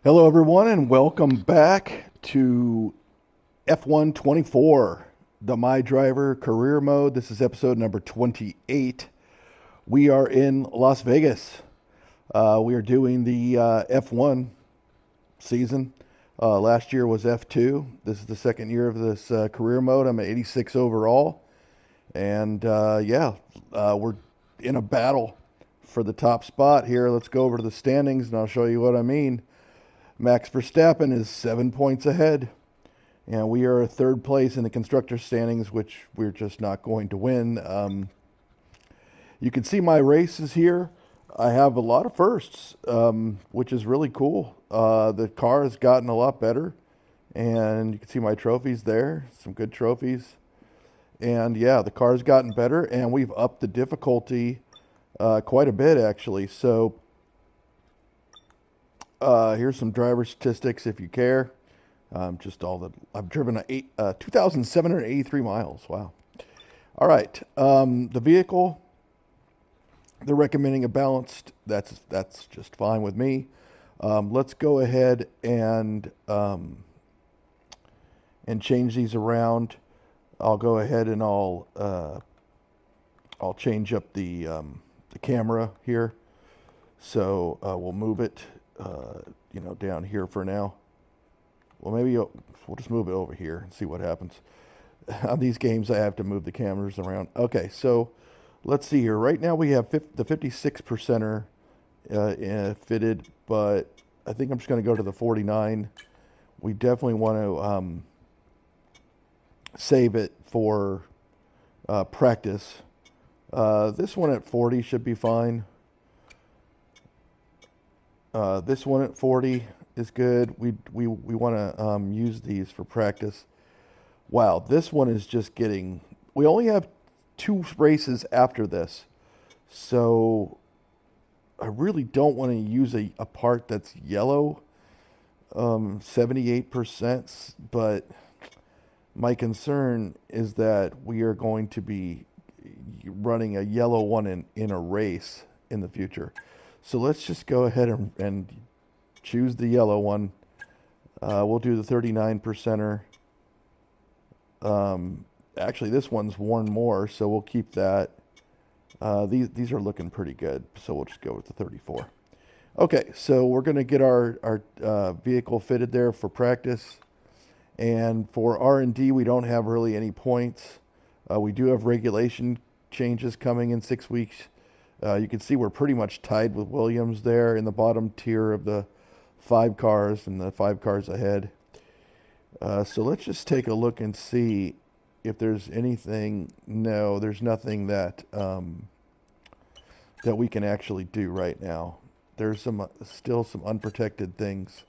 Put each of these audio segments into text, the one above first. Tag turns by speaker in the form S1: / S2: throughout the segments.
S1: Hello, everyone, and welcome back to F1 24, the My Driver career mode. This is episode number 28. We are in Las Vegas. We are doing the F1 season. Last year was F2. This is the second year of this career mode. I'm at 86 overall. And we're in a battle for the top spot here. Let's go over to the standings and I'll show you what I mean. Max Verstappen is 7 points ahead, and we are third place in the constructor standings, which we're just not going to win. You can see my races here. I have a lot of firsts, which is really cool. The car has gotten a lot better, and you can see my trophies there, some good trophies. And yeah, the car's gotten better, and we've upped the difficulty quite a bit, actually. So here's some driver statistics if you care. Just all the I've driven 2,783 miles. Wow. All right. The vehicle, they're recommending a balanced. That's just fine with me. Let's go ahead and change these around. I'll go ahead and I'll change up the camera here. So we'll move it, down here for now. Well, maybe we'll just move it over here and see what happens. On these games, I have to move the cameras around. Okay, so let's see here. Right now, we have the 56 percenter fitted, but I think I'm just going to go to the 49. We definitely want to save it for practice. This one at 40 should be fine. This one at 40 is good. We want to use these for practice. Wow, this one is just getting. We only have 2 races after this, so I really don't want to use a part that's yellow, 78%. But my concern is that we are going to be running a yellow one in a race in the future. So let's just go ahead and choose the yellow one. We'll do the 39 percenter. Actually, this one's worn more, so we'll keep that. These are looking pretty good, so we'll just go with the 34. Okay, so we're going to get our vehicle fitted there for practice. And for R&D, we don't have really any points. We do have regulation changes coming in 6 weeks. You can see we're pretty much tied with Williams there in the bottom tier of the 5 cars and the 5 cars ahead. So let's just take a look and see if there's anything. No, there's nothing that we can actually do right now. There's still some unprotected things,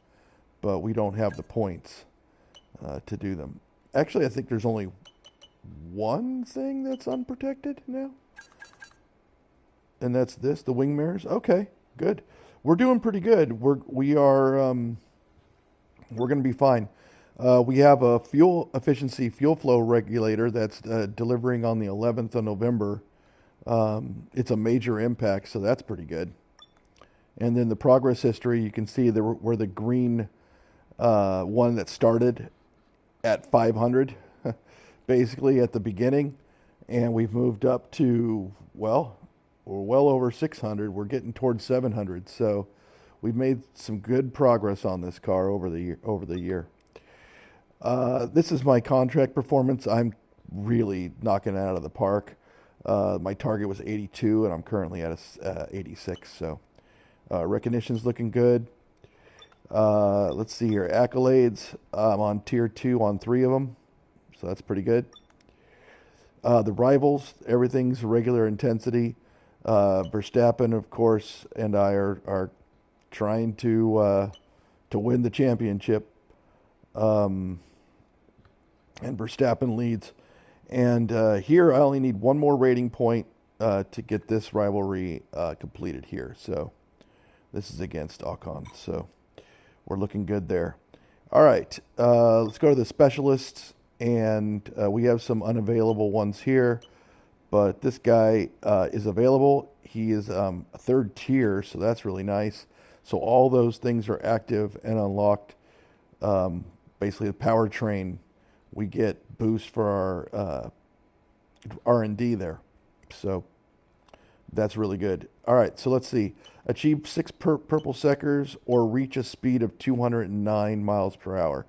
S1: but we don't have the points to do them. Actually, I think there's only one thing that's unprotected now. And that's the wing mirrors. Okay, good. We're doing pretty good. We're going to be fine. We have a fuel efficiency fuel flow regulator that's delivering on the 11th of November. It's a major impact, so that's pretty good. And then the progress history, you can see we're the green one that started at 500, basically at the beginning, and we've moved up to, well, we're well over 600. We're getting towards 700. So we've made some good progress on this car over the year. This is my contract performance. I'm really knocking it out of the park. My target was 82, and I'm currently at 86. So recognition's looking good. Let's see here. Accolades. I'm on tier 2 on 3 of them. So that's pretty good. The rivals, everything's regular intensity. Verstappen, of course, and I are trying to win the championship. And Verstappen leads. And here I only need one more rating point to get this rivalry completed here. So this is against Ocon. So we're looking good there. All right, let's go to the specialists. And we have some unavailable ones here. But this guy is available. He is a 3rd tier, so that's really nice. So all those things are active and unlocked. Um, Basically, the powertrain, we get boost for our R&D there. So that's really good. All right, so let's see. Achieve six purple sectors or reach a speed of 209 miles per hour.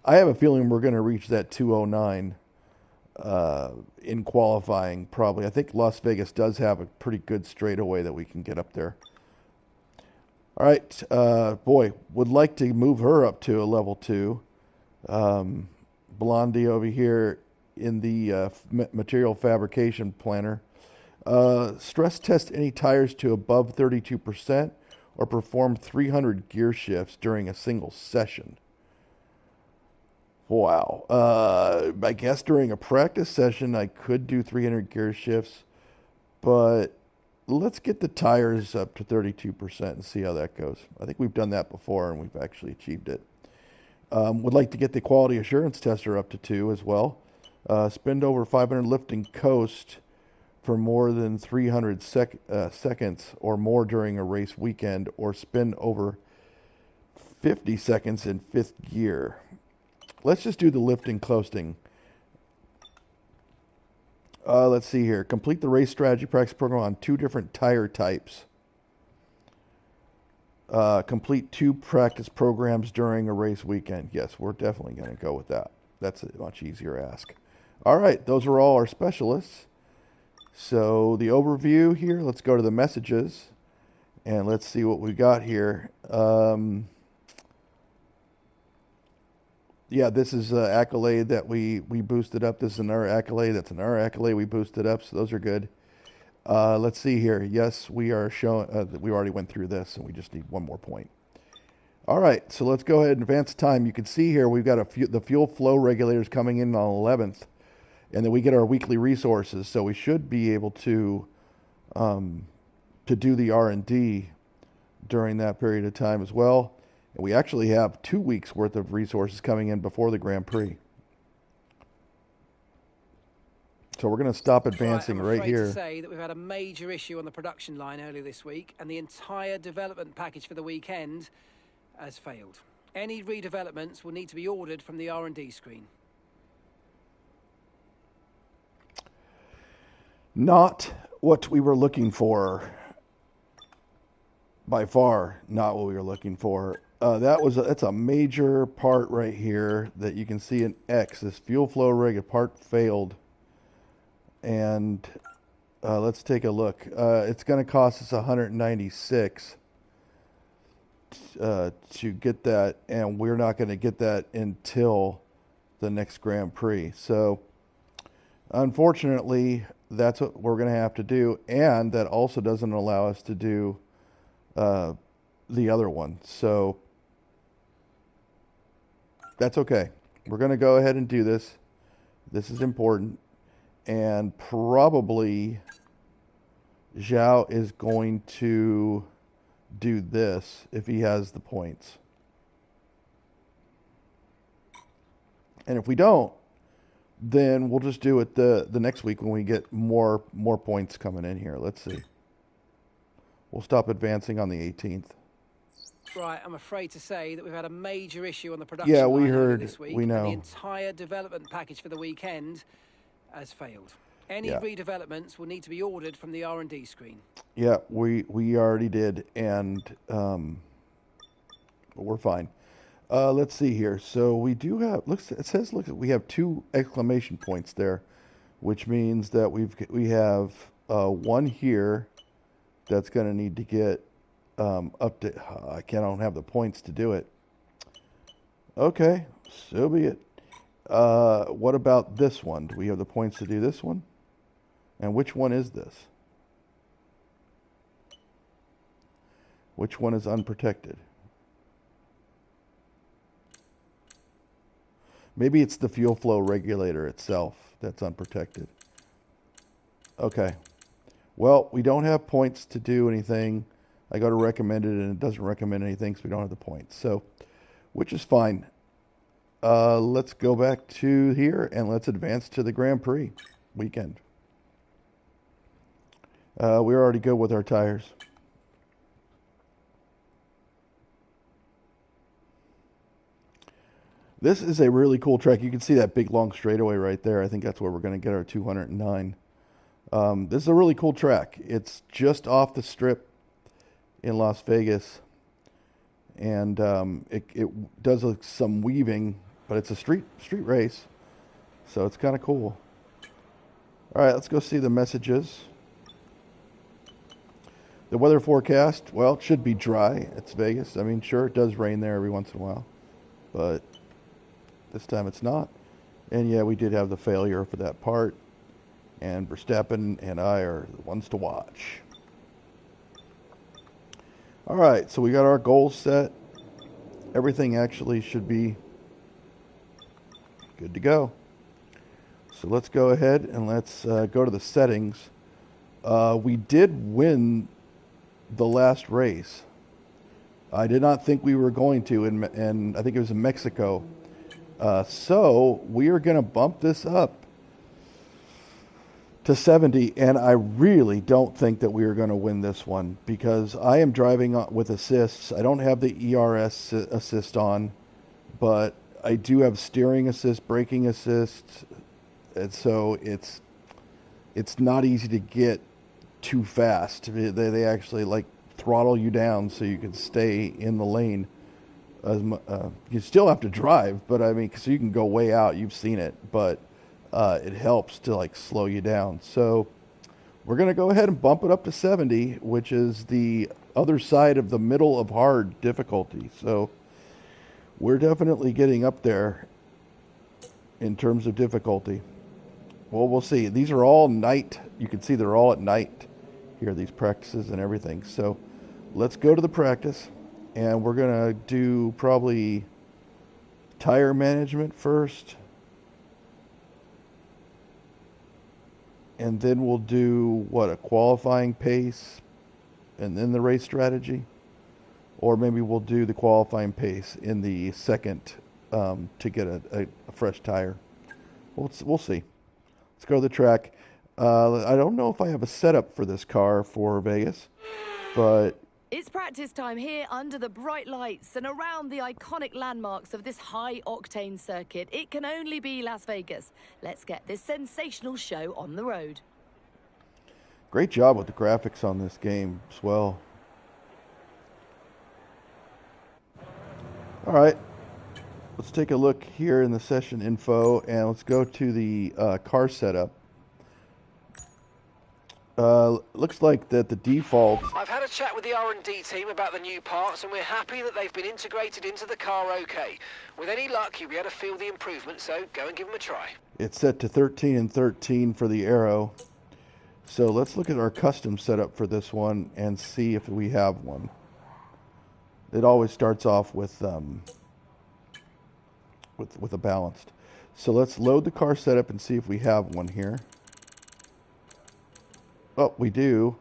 S1: I have a feeling we're going to reach that 209 in qualifying, probably. I think Las Vegas does have a pretty good straightaway that we can get up there. All right, boy, would like to move her up to a level 2. Blondie over here in the material fabrication planner. Stress test any tires to above 32% or perform 300 gear shifts during a single session. Wow. I guess during a practice session I could do 300 gear shifts, but let's get the tires up to 32% and see how that goes. I think we've done that before and we've actually achieved it. Would like to get the quality assurance tester up to 2 as well. Spend over 500 lifting coast for more than 300 seconds or more during a race weekend, or spin over 50 seconds in 5th gear. Let's just do the lifting coasting. Let's see here. Complete the race strategy practice program on 2 different tire types. Complete 2 practice programs during a race weekend. Yes, we're definitely going to go with that. That's a much easier ask. All right, those are all our specialists. So the overview here, let's go to the messages and let's see what we got here. Yeah, this is an accolade that we boosted up. This is another accolade. That's another accolade we boosted up. So those are good. Let's see here. Yes, we are showing, we already went through this and we just need one more point. All right, so let's go ahead and advance time. You can see here we've got the fuel flow regulators coming in on 11th, and then we get our weekly resources. So we should be able to do the R&D during that period of time as well. And we actually have 2 weeks worth of resources coming in before the Grand Prix. So we're going to stop advancing right here.
S2: I'm afraid to say that we've had a major issue on the production line earlier this week, and the entire development package for the weekend has failed. Any redevelopments will need to be ordered from the R&D screen.
S1: Not what we were looking for. By far, not what we were looking for. That's a major part right here that you can see in X. This fuel flow rig part failed. And let's take a look. It's going to cost us 196 to get that, and we're not going to get that until the next Grand Prix. So, unfortunately, that's what we're going to have to do, and that also doesn't allow us to do the other one. So, that's okay. We're going to go ahead and do this. This is important. And probably Zhao is going to do this if he has the points. And if we don't, then we'll just do it the next week when we get more points coming in here. Let's see. We'll stop advancing on the 18th.
S2: Right, I'm afraid to say that we've had a major issue on the production line
S1: we heard
S2: this week,
S1: we know.
S2: and the entire development package for the weekend has failed. Any redevelopments will need to be ordered from the R&D screen.
S1: Yeah, we already did, and we're fine. Let's see here. So we do have. We have 2 exclamation points there, which means that we have one here that's going to need to get up to. I don't have the points to do it. Okay, so be it. What about this one? Do we have the points to do this one? And which one is this? Which one is unprotected? Maybe it's the fuel flow regulator itself that's unprotected. Okay. Well, we don't have points to do anything. I go to recommend it and it doesn't recommend anything because we don't have the points. So, which is fine. Let's go back to here and let's advance to the Grand Prix weekend. We're already good with our tires. This is a really cool track. You can see that big long straightaway right there. I think that's where we're going to get our 209. This is a really cool track. It's just off the strip in Las Vegas, and it does some weaving, but it's a street race, so it's kind of cool. All right, let's go see the messages. The weather forecast, well, it should be dry. It's Vegas. I mean, sure, it does rain there every once in a while, but this time it's not. And yeah, we did have the failure for that part. And Verstappen and I are the ones to watch. All right, so we got our goals set. Everything actually should be good to go. So let's go ahead and let's go to the settings. We did win the last race. I did not think we were going to, and I think it was in Mexico. So we are going to bump this up to 70, and I really don't think that we are going to win this one because I am driving with assists. I don't have the ERS assist on, but I do have steering assist, braking assist, and so it's not easy to get too fast. They actually like throttle you down so you can stay in the lane. You still have to drive, but I mean, so you can go way out. You've seen it, but it helps to like slow you down. So we're going to go ahead and bump it up to 70, which is the other side of the middle of hard difficulty. So we're definitely getting up there in terms of difficulty. Well, we'll see. These are all night. You can see they're all at night here, these practices and everything. So let's go to the practice, and we're going to do probably tire management first. And then we'll do, a qualifying pace and then the race strategy? Or maybe we'll do the qualifying pace in the second to get a fresh tire. We'll see. Let's go to the track. I don't know if I have a setup for this car for Vegas, but
S3: it's practice time here under the bright lights and around the iconic landmarks of this high-octane circuit. It can only be Las Vegas. Let's get this sensational show on the road.
S1: Great job with the graphics on this game as well. All right, let's take a look here in the session info, and let's go to the car setup. Looks like that the default...
S2: I've had a chat with the R&D team about the new parts, and we're happy that they've been integrated into the car okay. With any luck, you'll be able to feel the improvement, so go and give them a try.
S1: It's set to 13 and 13 for the aero. So let's look at our custom setup for this one and see if we have one. It always starts off with a balanced. So let's load the car setup and see if we have one here. Oh, we do.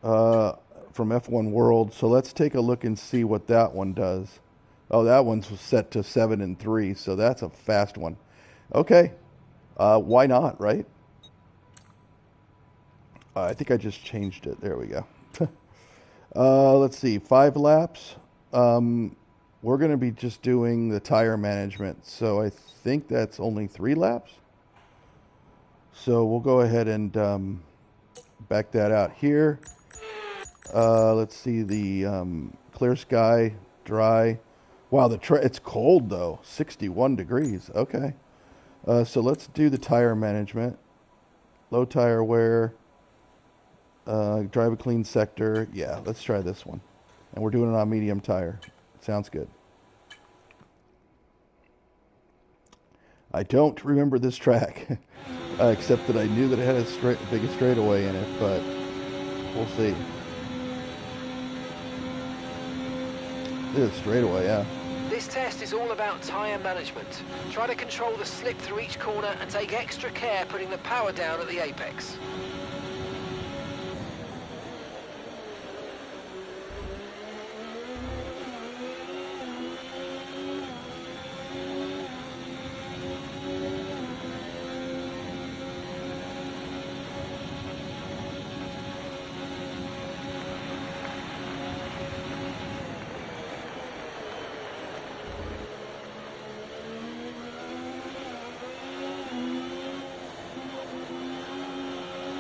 S1: From F1 World. So let's take a look and see what that one does. Oh, that one's set to 7 and 3, so that's a fast one. Okay. Why not, right? I think I just changed it. There we go. Let's see. 5 laps. We're going to be just doing the tire management. So I think that's only 3 laps. So we'll go ahead and back that out here. Let's see the clear sky, dry. Wow, it's cold though, 61 degrees. Okay. So let's do the tire management. Low tire wear. Drive a clean sector. Yeah, let's try this one. And we're doing it on medium tire. Sounds good. I don't remember this track, except that I knew that it had a big straightaway in it, but we'll see. It is straightaway, yeah.
S2: This test is all about tyre management. Try to control the slip through each corner and take extra care putting the power down at the apex.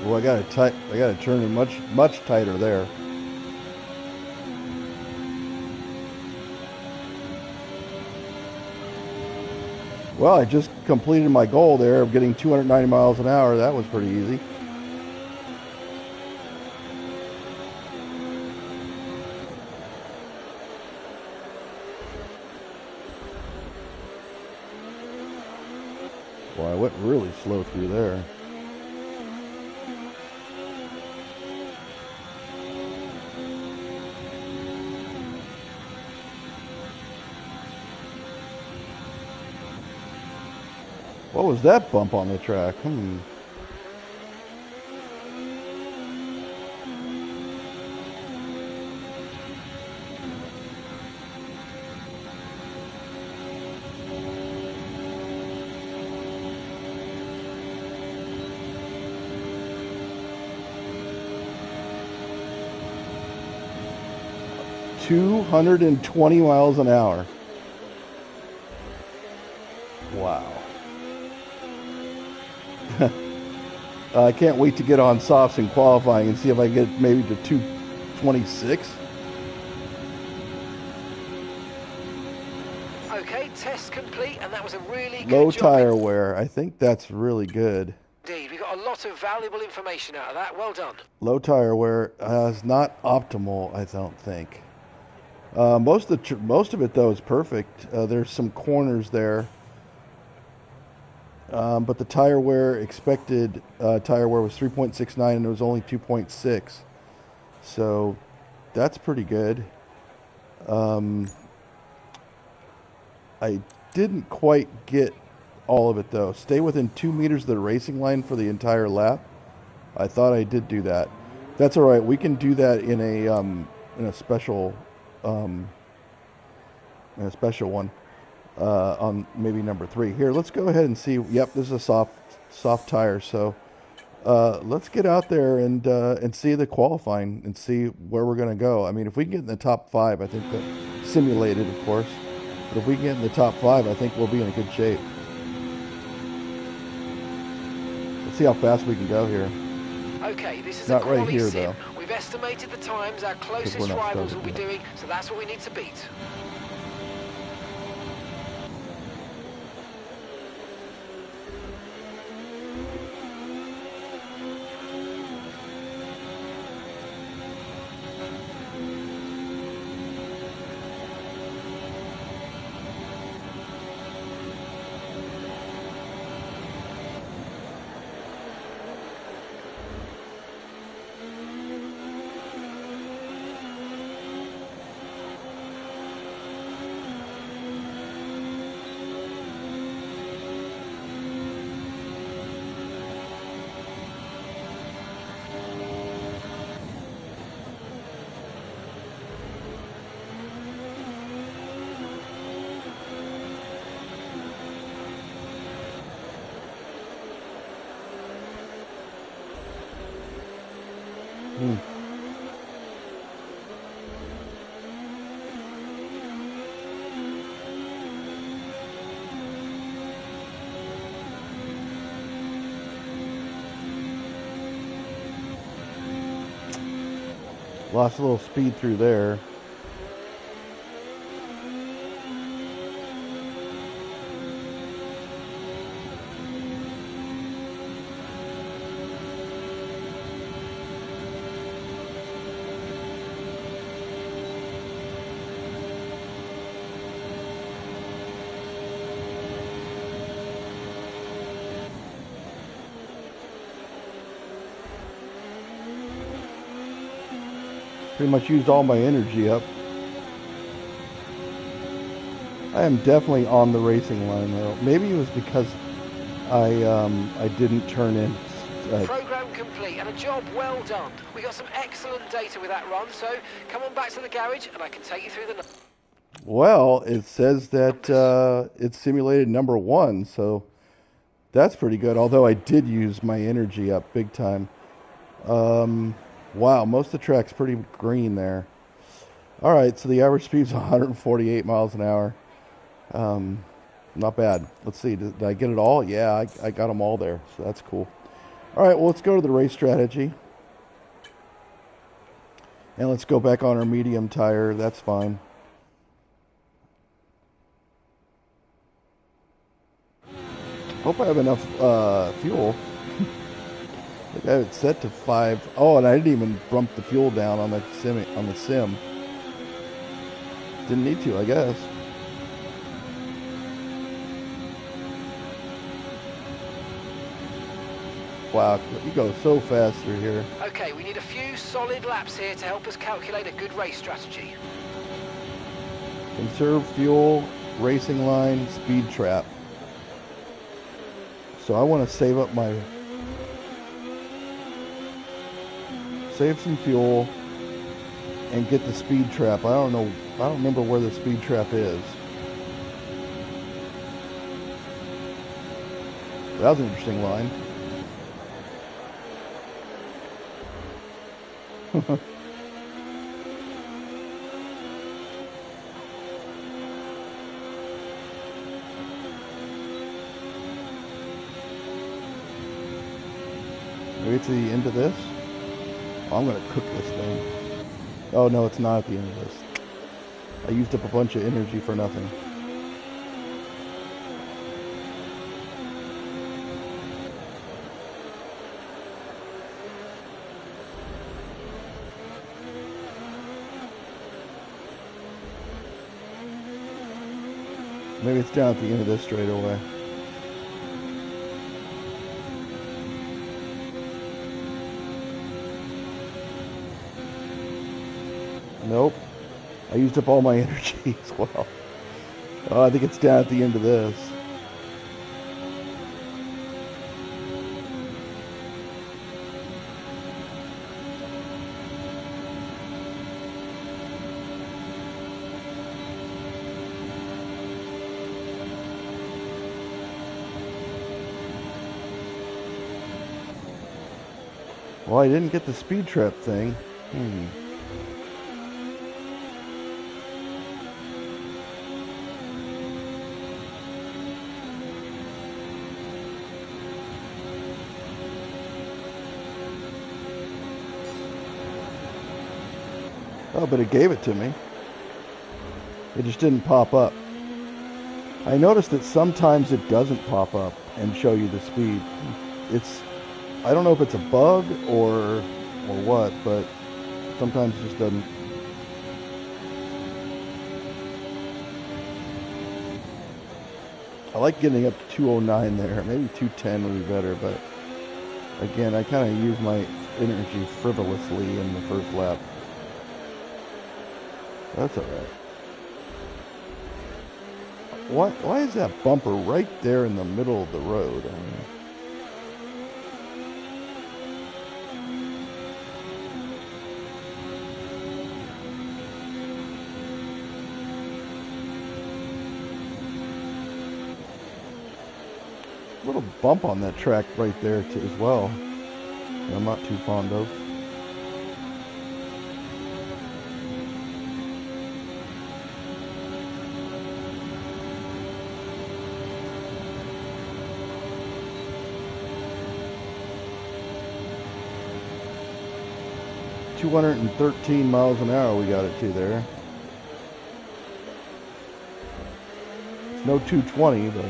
S1: Well, I gotta turn it much tighter there. Well, I just completed my goal there of getting 290 miles an hour. That was pretty easy. Well, I went really slow through there. What was that bump on the track? $220 miles an hour. Wow. I can't wait to get on softs in qualifying and see if I get maybe to 226.
S2: Okay, test complete, and that was a really good
S1: Low
S2: job.
S1: tire wear. I think that's really good.
S2: Indeed, we got a lot of valuable information out of that. Well done.
S1: Low tire wear is not optimal, I don't think. Most of it though is perfect. There's some corners there, but the tire wear expected tire wear was 3.69 and it was only 2.6, so that's pretty good. I didn't quite get all of it though. Stay within 2 meters of the racing line for the entire lap. I thought I did do that. That's all right. We can do that in a special um, one on maybe number 3. Here, let's go ahead and see. Yep, this is a soft tire. So let's get out there and see the qualifying and see where we're going to go. I mean, if we can get in the top 5, I think that simulated, of course. But if we can get in the top 5, I think we'll be in a good shape. Let's see how fast we can go here.
S2: Okay, this is
S1: Not
S2: a
S1: right
S2: quality
S1: here,
S2: sim.
S1: though.
S2: We've estimated the times our closest
S1: we're not
S2: rivals will
S1: started
S2: be
S1: yet.
S2: doing, so that's what we need to beat.
S1: Lost a little speed through there. Pretty much used all my energy up. I am definitely on the racing line though. Maybe it was because I didn't turn in.
S2: Program complete and a job well done. We got some excellent data with that run, so come on back to the garage and I can take you through the numbers.
S1: Well, it says that it's simulated number 1, so that's pretty good. Although I did use my energy up big time. Wow, most of the track's pretty green there. All right, so the average speed is 148 miles an hour. Not bad. Let's see, did I get it all? Yeah, I got them all there, so that's cool. All right, well, let's go to the race strategy. And let's go back on our medium tire. That's fine. Hope I have enough fuel. I have it set to 5. Oh, and I didn't even bump the fuel down on the sim. Didn't need to, I guess. Wow, you go so fast through here.
S2: Okay, we need a few solid laps here to help us calculate a good race strategy.
S1: Conserve fuel, racing line, speed trap. So I want to save up save some fuel and get the speed trap. I don't remember where the speed trap is. That was an interesting line. Maybe it's the end of this? Oh, I'm going to cook this thing. Oh, no, it's not at the end of this. I used up a bunch of energy for nothing. Maybe it's down at the end of this straightaway. Nope. I used up all my energy as well. Oh, I think it's down at the end of this. Well, I didn't get the speed trap thing. Oh, but it gave it to me. It just didn't pop up. I noticed that sometimes it doesn't pop up and show you the speed. I don't know if it's a bug or what, but sometimes it just doesn't. I like getting up to 209 there. Maybe 210 would be better, but again, I kind of use my energy frivolously in the first lap. That's alright. Why is that bumper right there in the middle of the road? I mean, little bump on that track right there too, as well. I'm not too fond of. $213 miles an hour we got it to there. It's no 220, but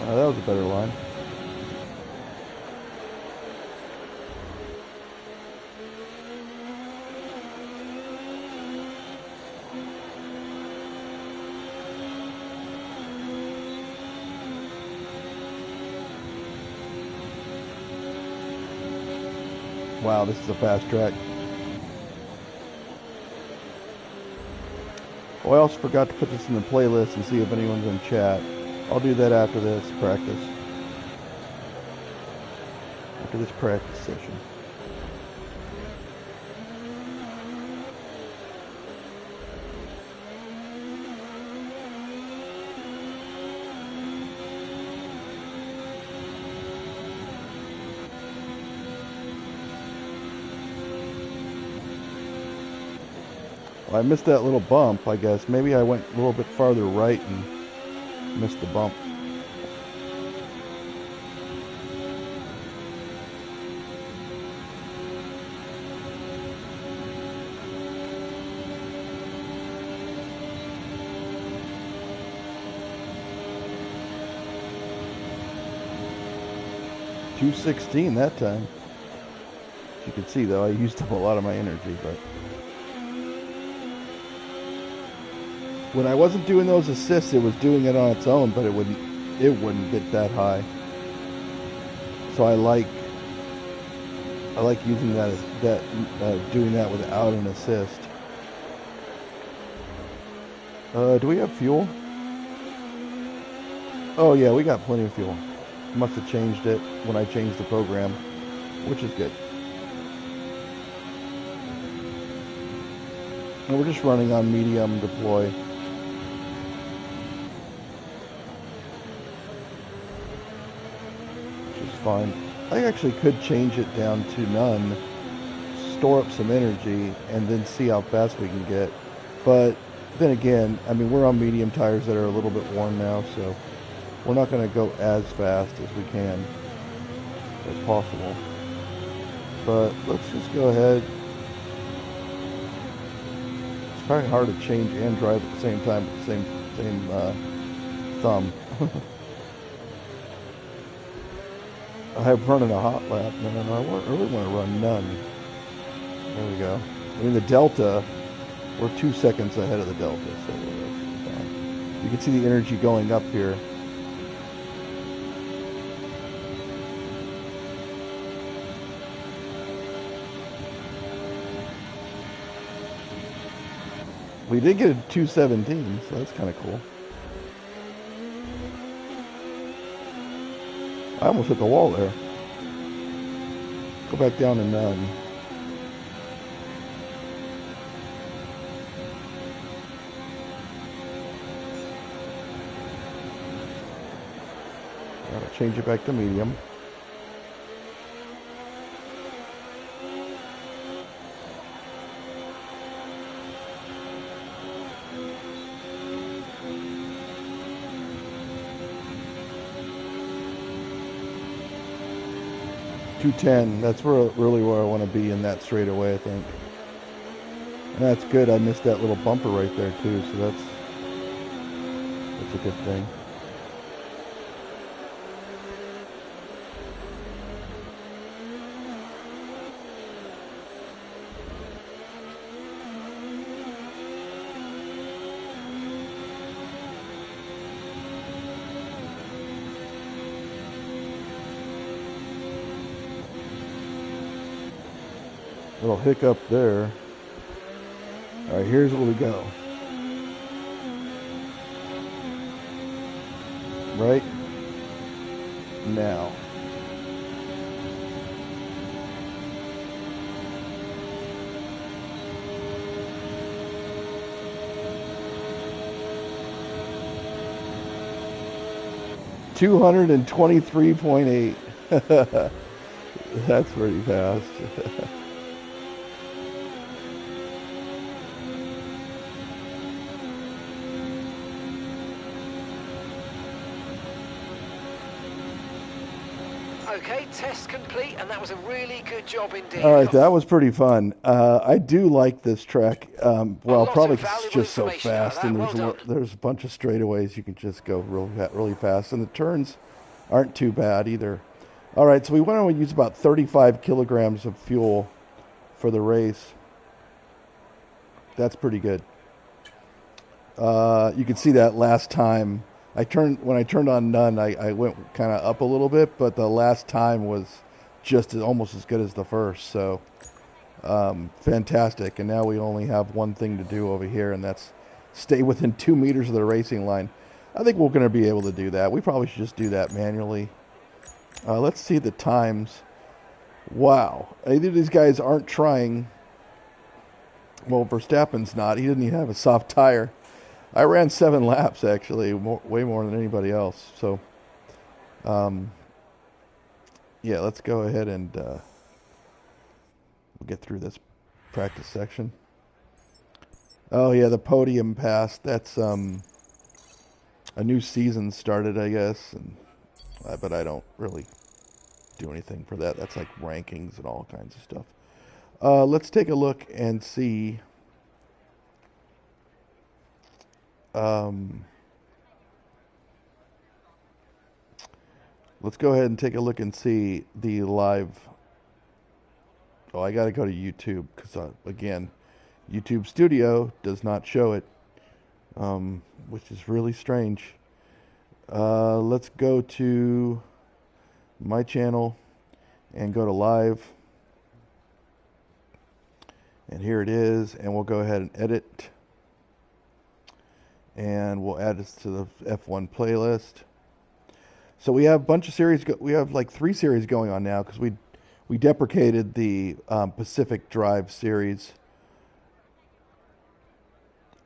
S1: that was a better line. Wow, this is a fast track. Oh, I also forgot to put this in the playlist and see if anyone's in chat. I'll do that after this practice. After this practice session. Well, I missed that little bump, I guess. Maybe I went a little bit farther right and missed the bump. .216 that time. As you can see, though, I used up a lot of my energy, but when I wasn't doing those assists, it was doing it on its own, but it wouldn't get that high. So I like using doing that without an assist. Do we have fuel? Oh yeah, we got plenty of fuel. Must have changed it when I changed the program, which is good. And we're just running on medium deploy. Which is fine. I actually could change it down to none, store up some energy, and then see how fast we can get. But then again, I mean, we're on medium tires that are a little bit worn now, so we're not going to go as fast as we can, as possible. But let's just go ahead. It's probably hard to change and drive at the same time with the same thumb. I'm running a hot lap. No, I really want to run none. There we go. I mean, the Delta, we're 2 seconds ahead of the Delta, so that's fine. You can see the energy going up here. We did get a 217, so that's kind of cool. I almost hit the wall there. Go back down to none. Gotta change it back to medium. .210. That's really where I want to be in that straightaway, I think. And that's good. I missed that little bumper right there too, so that's a good thing. Little hiccup there. All right, here's where we go. Right now. $223.8. That's pretty fast.
S2: Okay, test complete, and that was a really good job indeed.
S1: All right, that was pretty fun. I do like this track. Well, probably 'cause it's just so fast, and there's a bunch of straightaways you can just go really fast, and the turns aren't too bad either. All right, so we went on to use about 35 kilograms of fuel for the race. That's pretty good. You can see that last time. When I turned on none, I went kind of up a little bit, but the last time was just almost as good as the first. So fantastic. And now we only have one thing to do over here, and that's stay within 2 meters of the racing line. I think we're going to be able to do that. We probably should just do that manually. Let's see the times. Wow. Either of these guys aren't trying. Well, Verstappen's not. He didn't even have a soft tire. I ran 7 laps, actually, way more than anybody else. So, yeah, let's go ahead and we'll get through this practice section. Oh yeah, the podium pass. That's a new season started, I guess, and but I don't really do anything for that. That's like rankings and all kinds of stuff. Let's take a look and see. Um, let's go ahead and take a look and see the live. Oh, I got to go to YouTube because again, YouTube Studio does not show it, which is really strange. Let's go to my channel and go to live. And here it is, and we'll go ahead and edit. And we'll add this to the F1 playlist. So we have a bunch of series. We have like 3 series going on now because we deprecated the Pacific Drive series.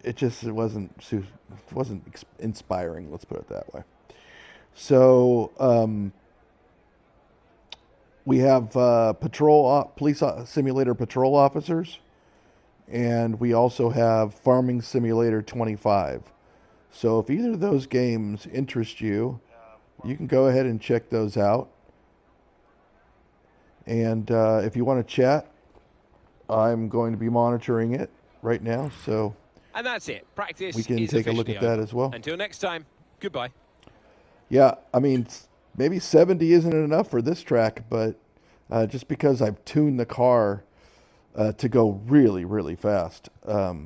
S1: It wasn't inspiring. Let's put it that way. So we have police simulator patrol officers, and we also have Farming Simulator 25. So if either of those games interest you, you can go ahead and check those out. And if you want to chat, I'm going to be monitoring it right now, so
S4: And that's it. Practice
S1: we can
S4: is
S1: take a look
S4: officially
S1: at that
S4: over.
S1: as well.
S4: Until next time, goodbye.
S1: Yeah, I mean, maybe 70 isn't enough for this track, but just because I've tuned the car to go really, really fast, as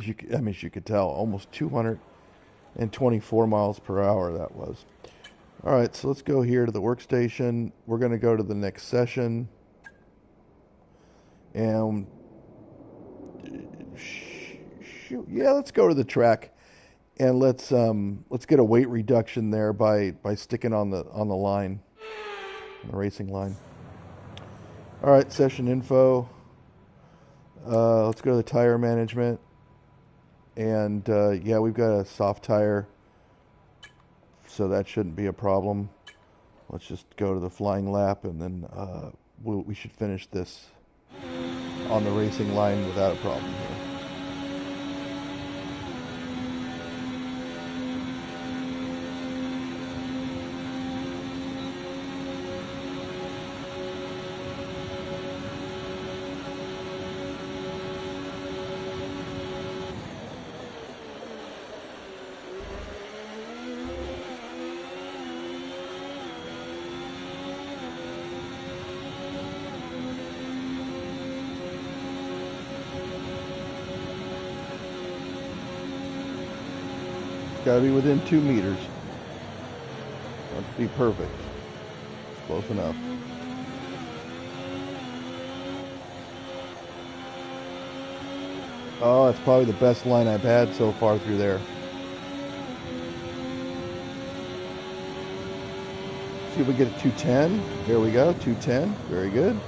S1: you could tell, almost 224 miles per hour that was. All right, so let's go here to the workstation. We're going to go to the next session, and shoot, yeah, let's go to the track, and let's get a weight reduction there by sticking on the line, on the racing line. All right, session info. Let's go to the tire management, and yeah, we've got a soft tire, so that shouldn't be a problem. Let's just go to the flying lap, and then we should finish this on the racing line without a problem here. Got to be within 2 meters. That'd be perfect. Close enough. Oh, that's probably the best line I've had so far through there. See if we get a 210. There we go, 210. Very good.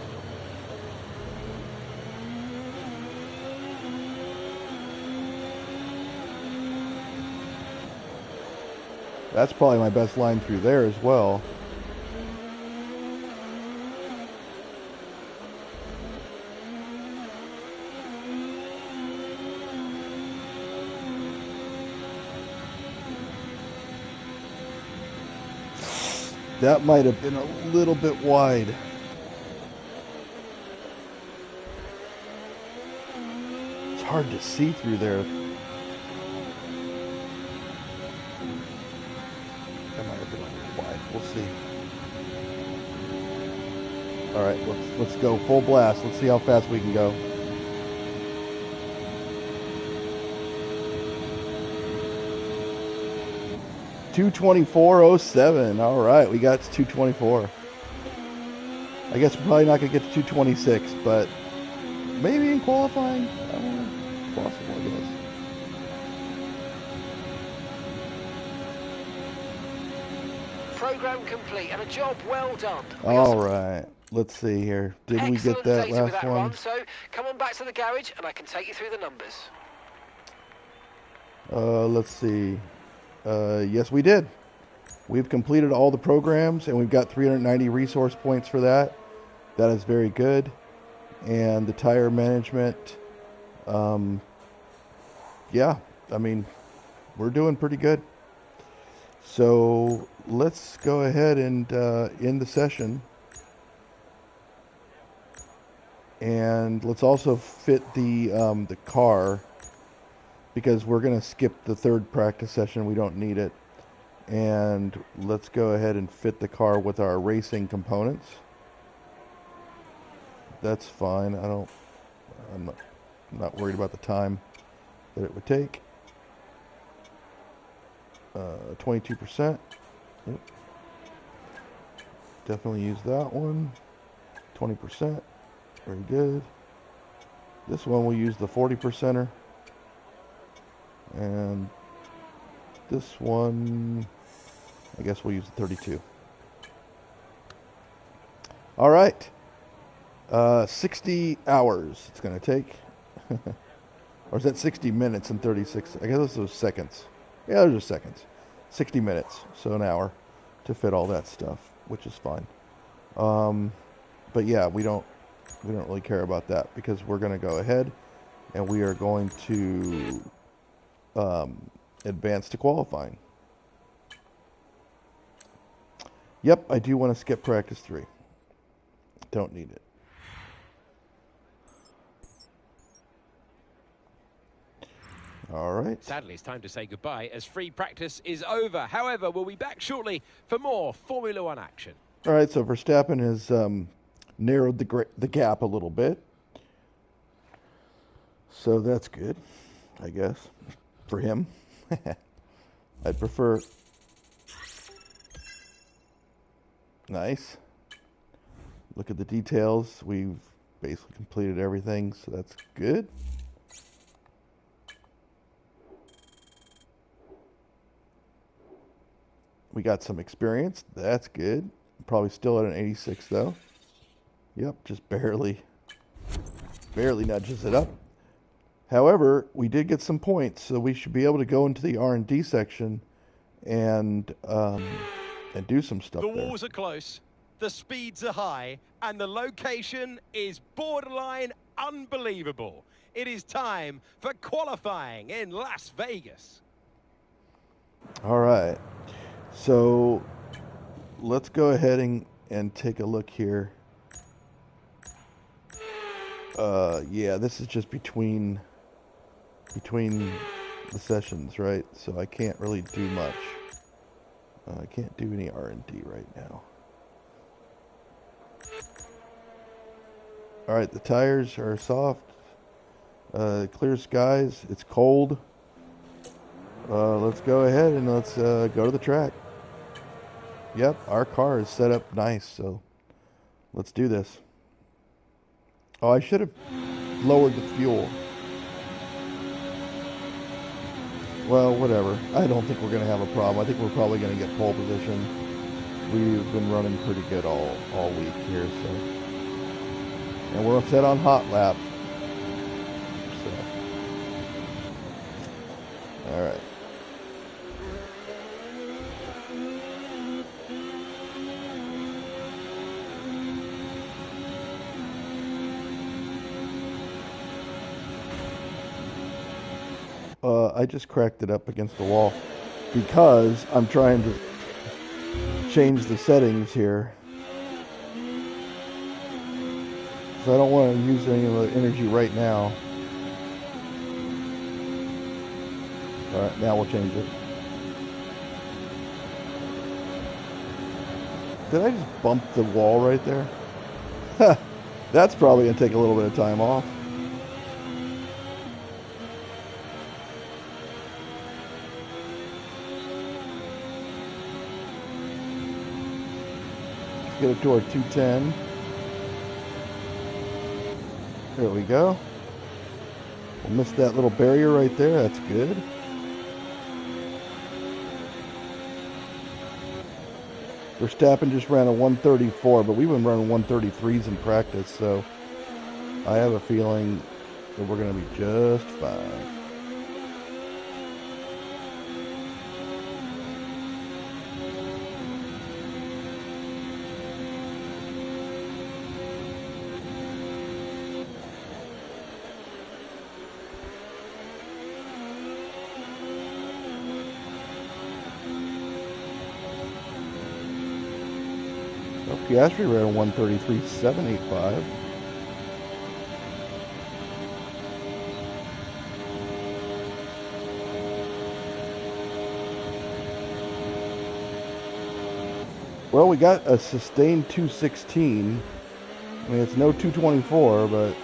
S1: That's probably my best line through there as well. That might have been a little bit wide. It's hard to see through there. That might have been a little wide. We'll see. All right, let's go full blast. Let's see how fast we can go. .224.07. All right, we got to 224. I guess we're probably not gonna get to 226, but maybe in qualifying. I don't know. It's possible, I guess.
S2: Program complete and a job well done.
S1: All right, let's see here. Did we get that
S2: data with
S1: last
S2: that
S1: one?
S2: run, so come on back to the garage and I can take you through the numbers.
S1: Let's see. Yes, we did. We've completed all the programs, and we've got 390 resource points for that. That is very good. And the tire management, Yeah, I mean, we're doing pretty good. So let's go ahead and end the session. And let's also fit the car, because we're going to skip the third practice session. We don't need it. And let's go ahead and fit the car with our racing components. That's fine. I'm not worried about the time that it would take. 22%. Yep. Definitely use that one. 20%. Very good. This one we'll use the 40%er. And this one, I guess we'll use the 32. All right. 60 hours it's going to take. Or is that 60 minutes and 36? I guess those are seconds. Yeah, those are seconds. 60 minutes, so an hour to fit all that stuff, which is fine. But yeah, we don't really care about that, because we're going to go ahead and we are going to advance to qualifying. Yep, I do want to skip practice 3. Don't need it. All right.
S4: Sadly, it's time to say goodbye as free practice is over. However, we'll be back shortly for more Formula One action.
S1: All right, so Verstappen has narrowed the gap a little bit. So that's good, I guess, for him. I'd prefer... Nice. Look at the details. We've basically completed everything, so that's good. We got some experience. That's good. Probably still at an 86, though. Yep, just barely nudges it up. However, we did get some points, so we should be able to go into the R&D section and do some stuff
S4: The
S1: there.
S4: walls are close, the speeds are high, and the location is borderline unbelievable. It is time for qualifying in Las Vegas.
S1: All right. So let's go ahead and take a look here. Yeah, this is just between the sessions, right? So I can't really do much. I can't do any R&D right now. All right, the tires are soft. Clear skies. It's cold. Let's go ahead and let's go to the track. Yep, our car is set up nice, so let's do this. Oh, I should have lowered the fuel. Well, whatever. I don't think we're going to have a problem. I think we're probably going to get pole position. We've been running pretty good all week here, so. And we're set on hot lap. So. All right. I just cracked it up against the wall because I'm trying to change the settings here. So I don't want to use any of the energy right now. All right, now we'll change it. Did I just bump the wall right there? That's probably going to take a little bit of time off. Get it to our 210. There we go. We'll miss that little barrier right there. That's good. Verstappen just ran a 134, but we've been running 133s in practice, so I have a feeling that we're going to be just fine. Oh, Piastri ran a 1:33.785. Well, we got a sustained 216. I mean, it's no 224, but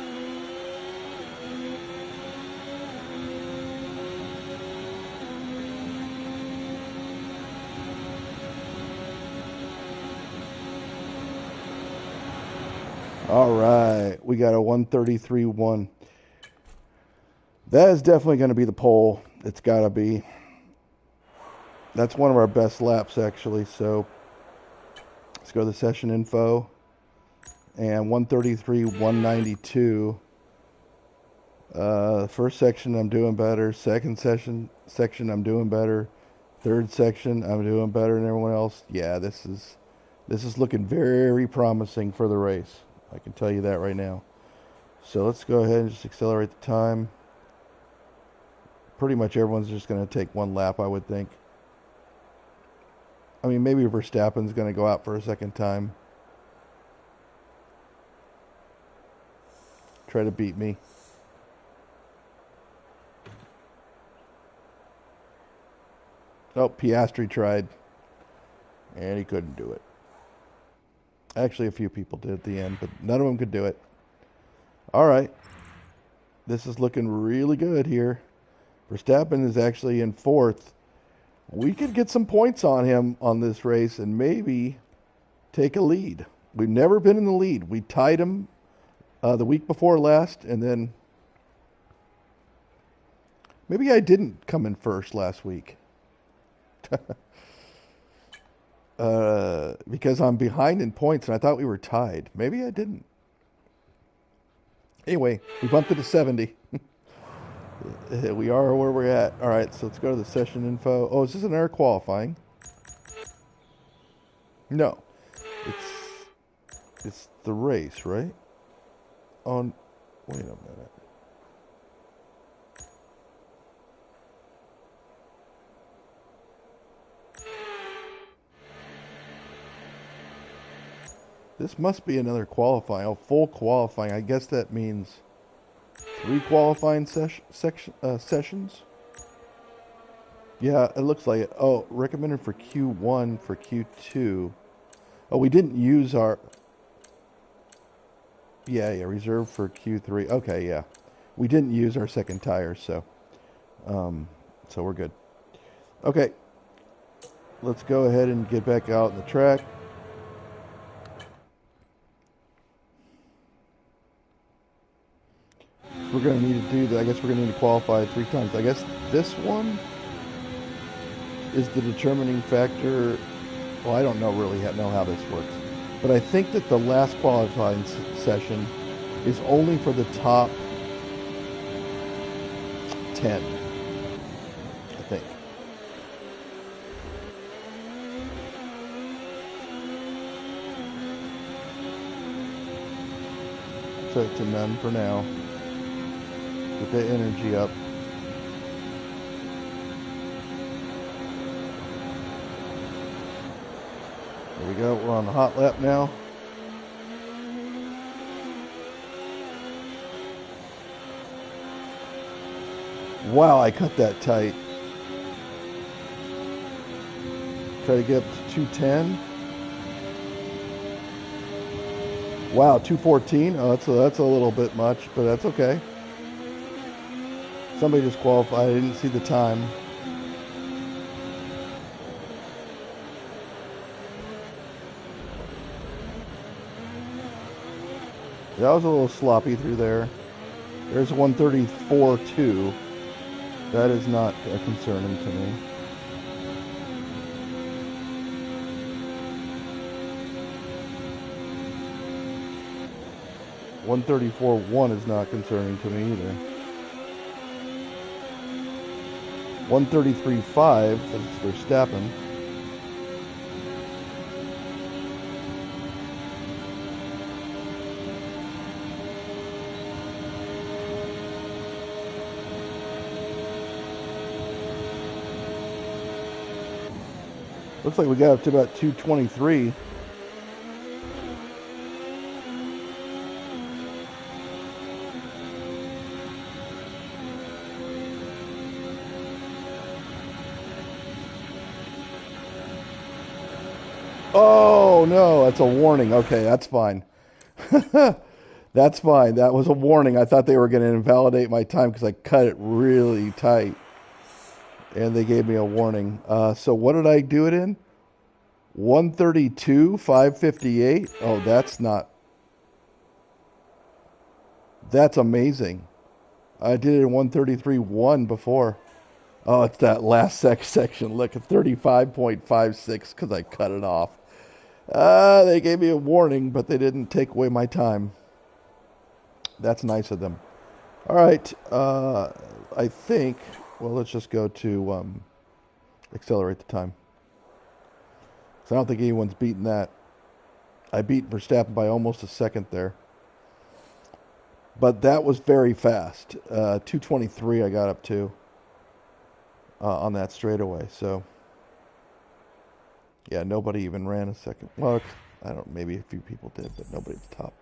S1: all right, we got a 133.1. That is definitely going to be the pole. It's got to be. That's one of our best laps, actually. So let's go to the session info. And 133.192. First section, I'm doing better. Second section, I'm doing better. Third section, I'm doing better than everyone else. Yeah, this is looking very promising for the race. I can tell you that right now. So let's go ahead and just accelerate the time. Pretty much everyone's just going to take one lap, I would think. I mean, maybe Verstappen's going to go out for a second time. Try to beat me. Oh, Piastri tried. And he couldn't do it. Actually, a few people did at the end, but none of them could do it. All right. This is looking really good here. Verstappen is actually in fourth. We could get some points on him on this race and maybe take a lead. We've never been in the lead. We tied him the week before last, and then maybe I didn't come in first last week. Because I'm behind in points and I thought we were tied. Maybe I didn't. Anyway, we bumped it to 70. We are where we're at. All right, so let's go to the session info. Oh, is this an air qualifying? No. It's the race, right? On, wait a minute. This must be another qualifying. Oh, full qualifying. I guess that means 3 qualifying sessions. Yeah, it looks like it. Oh, recommended for Q1 for Q2. Oh, we didn't use our... Yeah, reserved for Q3. Okay, yeah. We didn't use our second tire, so we're good. Okay. Let's go ahead and get back out on the track. We're going to need to do that. I guess we're going to need to qualify 3 times. I guess this one is the determining factor. Well, I don't really know how this works. But I think that the last qualifying session is only for the top 10. I think. Set to none for now. Get the energy up. There we go. We're on the hot lap now. Wow, I cut that tight. Try to get up to 210. Wow, 214. Oh, that's a little bit much, but that's okay. Somebody just qualified. I didn't see the time. That was a little sloppy through there. There's 134.2. That is not concerning to me. $134.1 is not concerning to me either. 133.5 is Verstappen. Looks like we got up to about 223. Oh, no, that's a warning. Okay, that's fine. That's fine. That was a warning. I thought they were going to invalidate my time because I cut it really tight. And they gave me a warning. So what did I do it in? 132, 558. Oh, that's not... That's amazing. I did it in 133.1 before. Oh, it's that last section. Look, at 35.56 because I cut it off. They gave me a warning, but they didn't take away my time. That's nice of them. All right. I think, well, let's just go to accelerate the time. So I don't think anyone's beaten that. I beat Verstappen by almost a second there. But that was very fast. 223 I got up to on that straightaway. So, yeah, nobody even ran a second. Well, I don't. Maybe a few people did, but nobody at the top.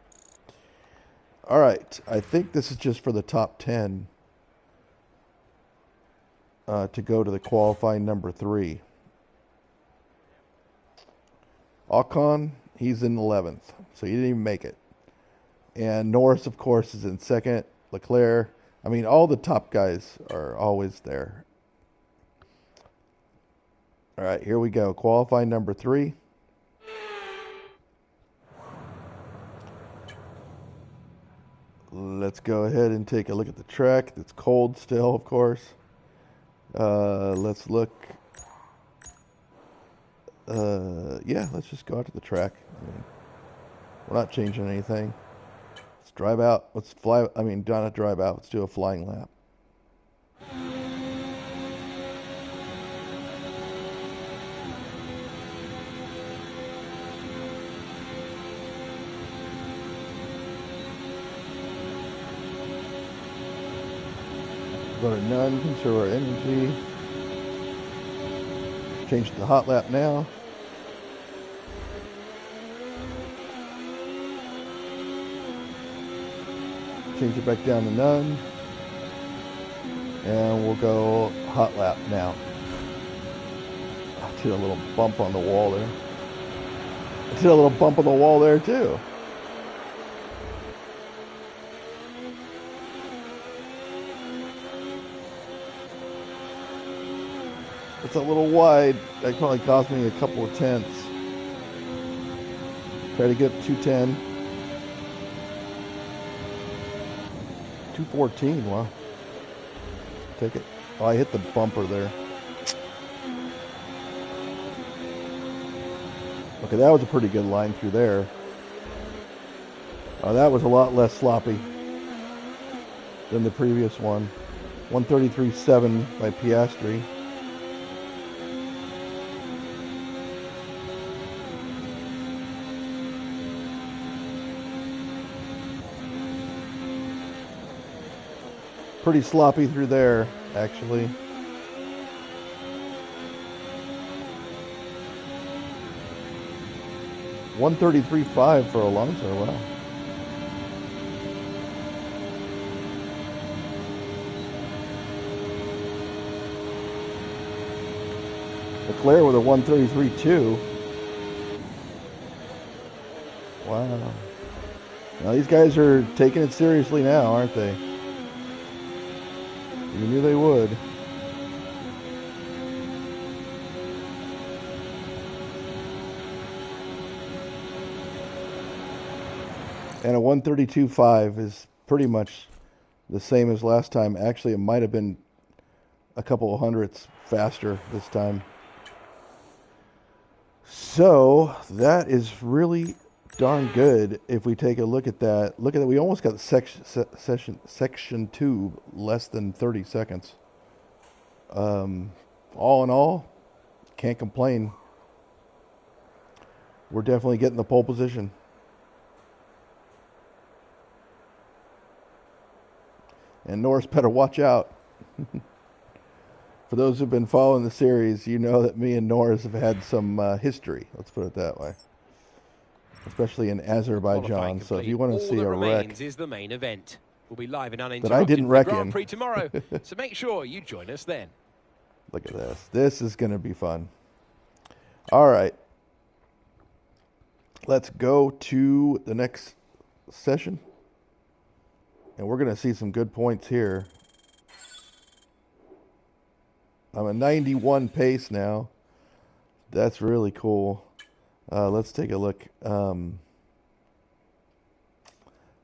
S1: All right. I think this is just for the top 10 to go to the qualifying number 3. Ocon, he's in 11th, so he didn't even make it. And Norris, of course, is in 2nd. Leclerc. I mean, all the top guys are always there. All right, here we go. Qualifying number 3. Let's go ahead and take a look at the track. It's cold still, of course. Let's look. Yeah, let's just go out to the track. I mean, we're not changing anything. Let's drive out. Let's fly. I mean, not drive out. Let's do a flying lap. Go to none, conserve our energy. Change to the hot lap now. Change it back down to none. And we'll go hot lap now. I did a little bump on the wall there. I did a little bump on the wall there too. It's a little wide. That probably cost me a couple of tenths. Try to get 210. 214, wow. Take it. Oh, I hit the bumper there. Okay, that was a pretty good line through there. That was a lot less sloppy than the previous one. 133.7 by Piastri. Pretty sloppy through there, actually. $133.5 for Alonso, wow. Leclerc with a 133.2. Wow. Now these guys are taking it seriously now, aren't they? You knew they would. And a 132.5 is pretty much the same as last time. Actually, it might have been a couple of hundredths faster this time. So that is really darn good if we take a look at that. Look at that. We almost got section 2 less than 30 seconds. All in all, can't complain. We're definitely getting the pole position. And Norris better watch out. For those who've been following the series, you know that me and Norris have had some history. Let's put it that way. Especially in Azerbaijan. So if you want to see a wreck
S4: is the main event. We'll be live and
S1: that I didn't wreck in.
S4: Grand Prix tomorrow, so make sure you join us then.
S1: Look at this. This is going to be fun. All right. Let's go to the next session. And we're going to see some good points here. I'm a 91 pace now. That's really cool. Let's take a look.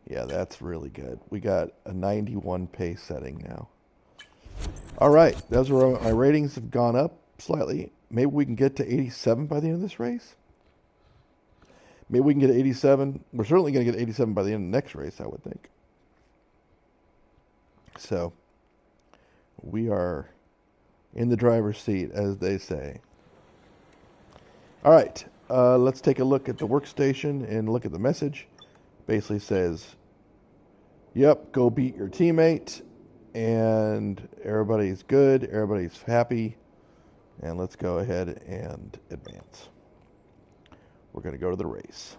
S1: Yeah, that's really good. We got a 91 pace setting now. All right, those are my ratings have gone up slightly. Maybe we can get to 87 by the end of this race. Maybe we can get 87. We're certainly going to get 87 by the end of the next race, I would think. So we are in the driver's seat, as they say. All right, let's take a look at the workstation and look at the message. Basically says, yep, go beat your teammate, and everybody's good, everybody's happy, and let's go ahead and advance. We're going to go to the race.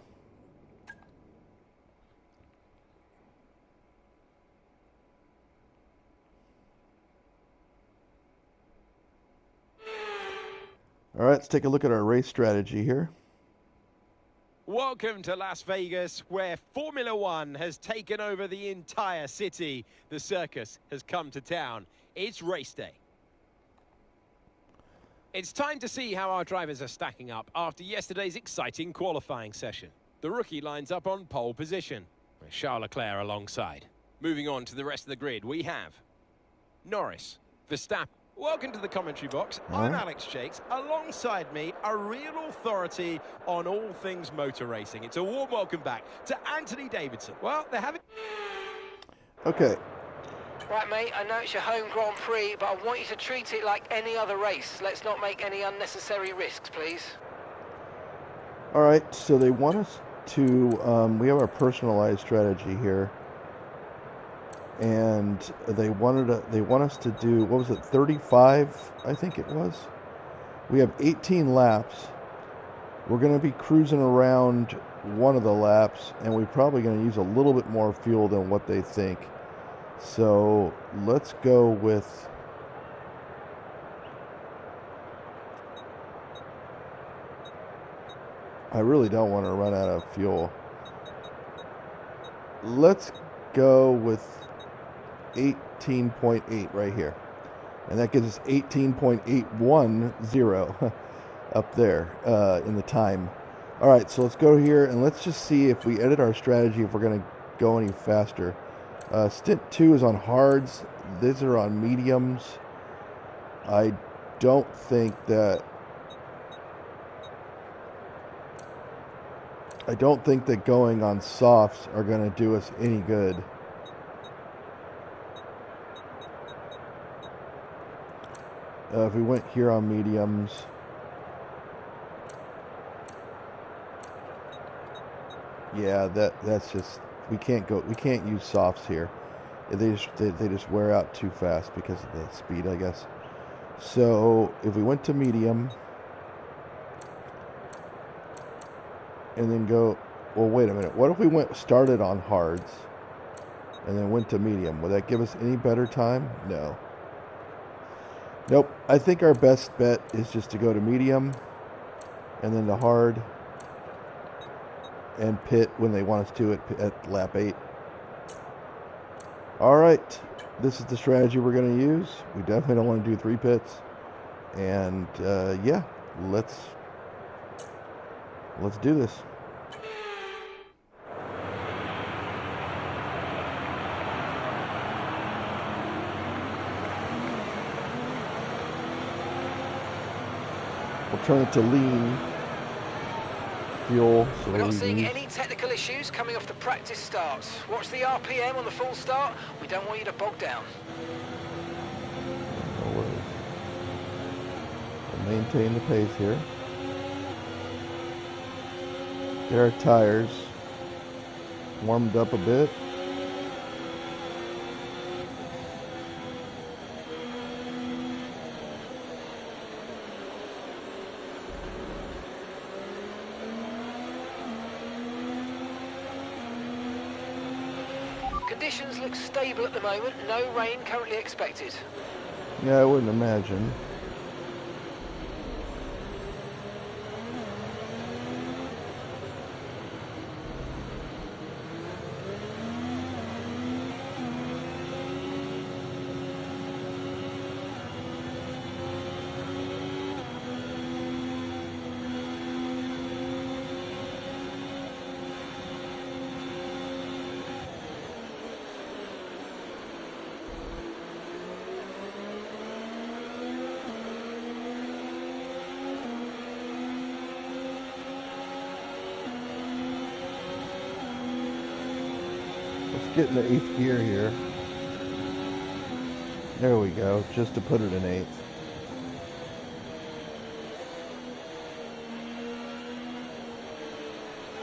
S1: All right, let's take a look at our race strategy here.
S4: Welcome to Las Vegas, where Formula One has taken over the entire city. The circus has come to town. It's race day. It's time to see how our drivers are stacking up after yesterday's exciting qualifying session. The rookie lines up on pole position, with Charles Leclerc alongside. Moving on to the rest of the grid, we have Norris, Verstappen. Welcome to the commentary box. I'm Alex Shakes. Alongside me, a real authority on all things motor racing. It's a warm welcome back to Anthony Davidson. Well, they're having...
S1: Okay.
S2: Right, mate, I know it's your home Grand Prix, but I want you to treat it like any other race. Let's not make any unnecessary risks, please.
S1: All right, so they want us to, we have our personalized strategy here. And they want us to do, what was it, 35, I think it was. We have 18 laps. We're going to be cruising around one of the laps, and we're probably going to use a little bit more fuel than what they think. So let's go with... I really don't want to run out of fuel. Let's go with 18.8 right here, and that gives us 18.810 up there in the time. All right, so let's go here and let's just see if we edit our strategy, if we're going to go any faster. Stint 2 is on hards. These are on mediums. I don't think that going on softs are going to do us any good. If we went here on mediums, yeah, that's just, we can't use softs here. They just wear out too fast because of the speed, I guess. So if we went to medium and then go, well, wait a minute. What if we started on hards and then went to medium? Would that give us any better time? No. Nope. I think our best bet is just to go to medium and then to hard and pit when they want us to at lap 8. All right. This is the strategy we're going to use. We definitely don't want to do 3 pits. And yeah, let's do this. We'll turn it to lean fuel. So
S2: We're not seeing any technical issues coming off the practice starts. Watch the RPM on the full start. We don't want you to bog down.
S1: No worries. We'll maintain the pace here. Get our tires warmed up a bit.
S2: Conditions look stable at the moment. No rain currently expected.
S1: Yeah, I wouldn't imagine. Let's get in the 8th gear here. There we go, just to put it in 8th.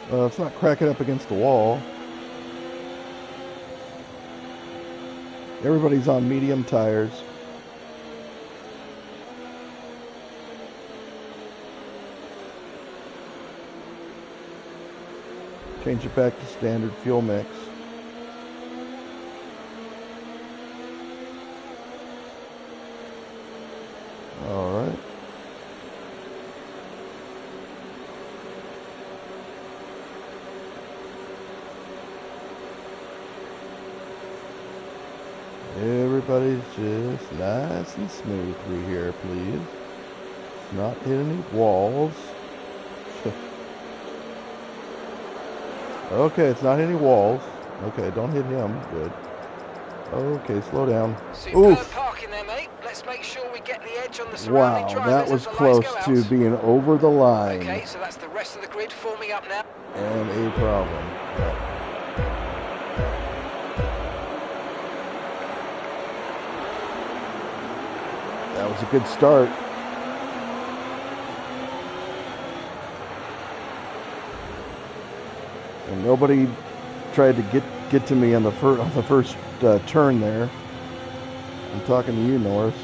S1: It's not cracking up against the wall. Everybody's on medium tires. Change it back to standard fuel mix. All right. Everybody's just nice and smooth through here, please. It's not hitting any walls. Okay, it's not hitting walls. Okay, don't hit him. Good. Okay, slow down.
S2: Superb parking there, mate. Let's make sure we get the edge on the surrounding
S1: Wow,
S2: drivers
S1: that was
S2: as the
S1: close
S2: lights go
S1: to
S2: out.
S1: being over the line.
S2: Okay, so that's the rest of the grid forming up now.
S1: And a problem. Yeah. That was a good start. And nobody tried to get to me on the first turn there. I'm talking to you, Norris.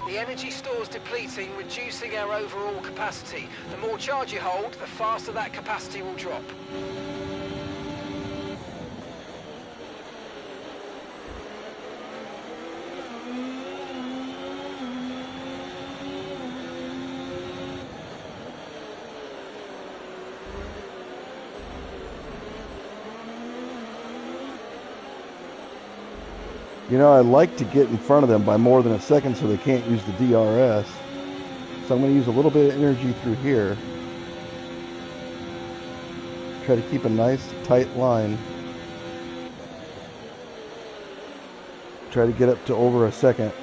S2: The energy store's depleting, reducing our overall capacity. The more charge you hold, the faster that capacity will drop.
S1: You know, I like to get in front of them by more than a second so they can't use the DRS. So I'm going to use a little bit of energy through here. Try to keep a nice tight line. Try to get up to over a second.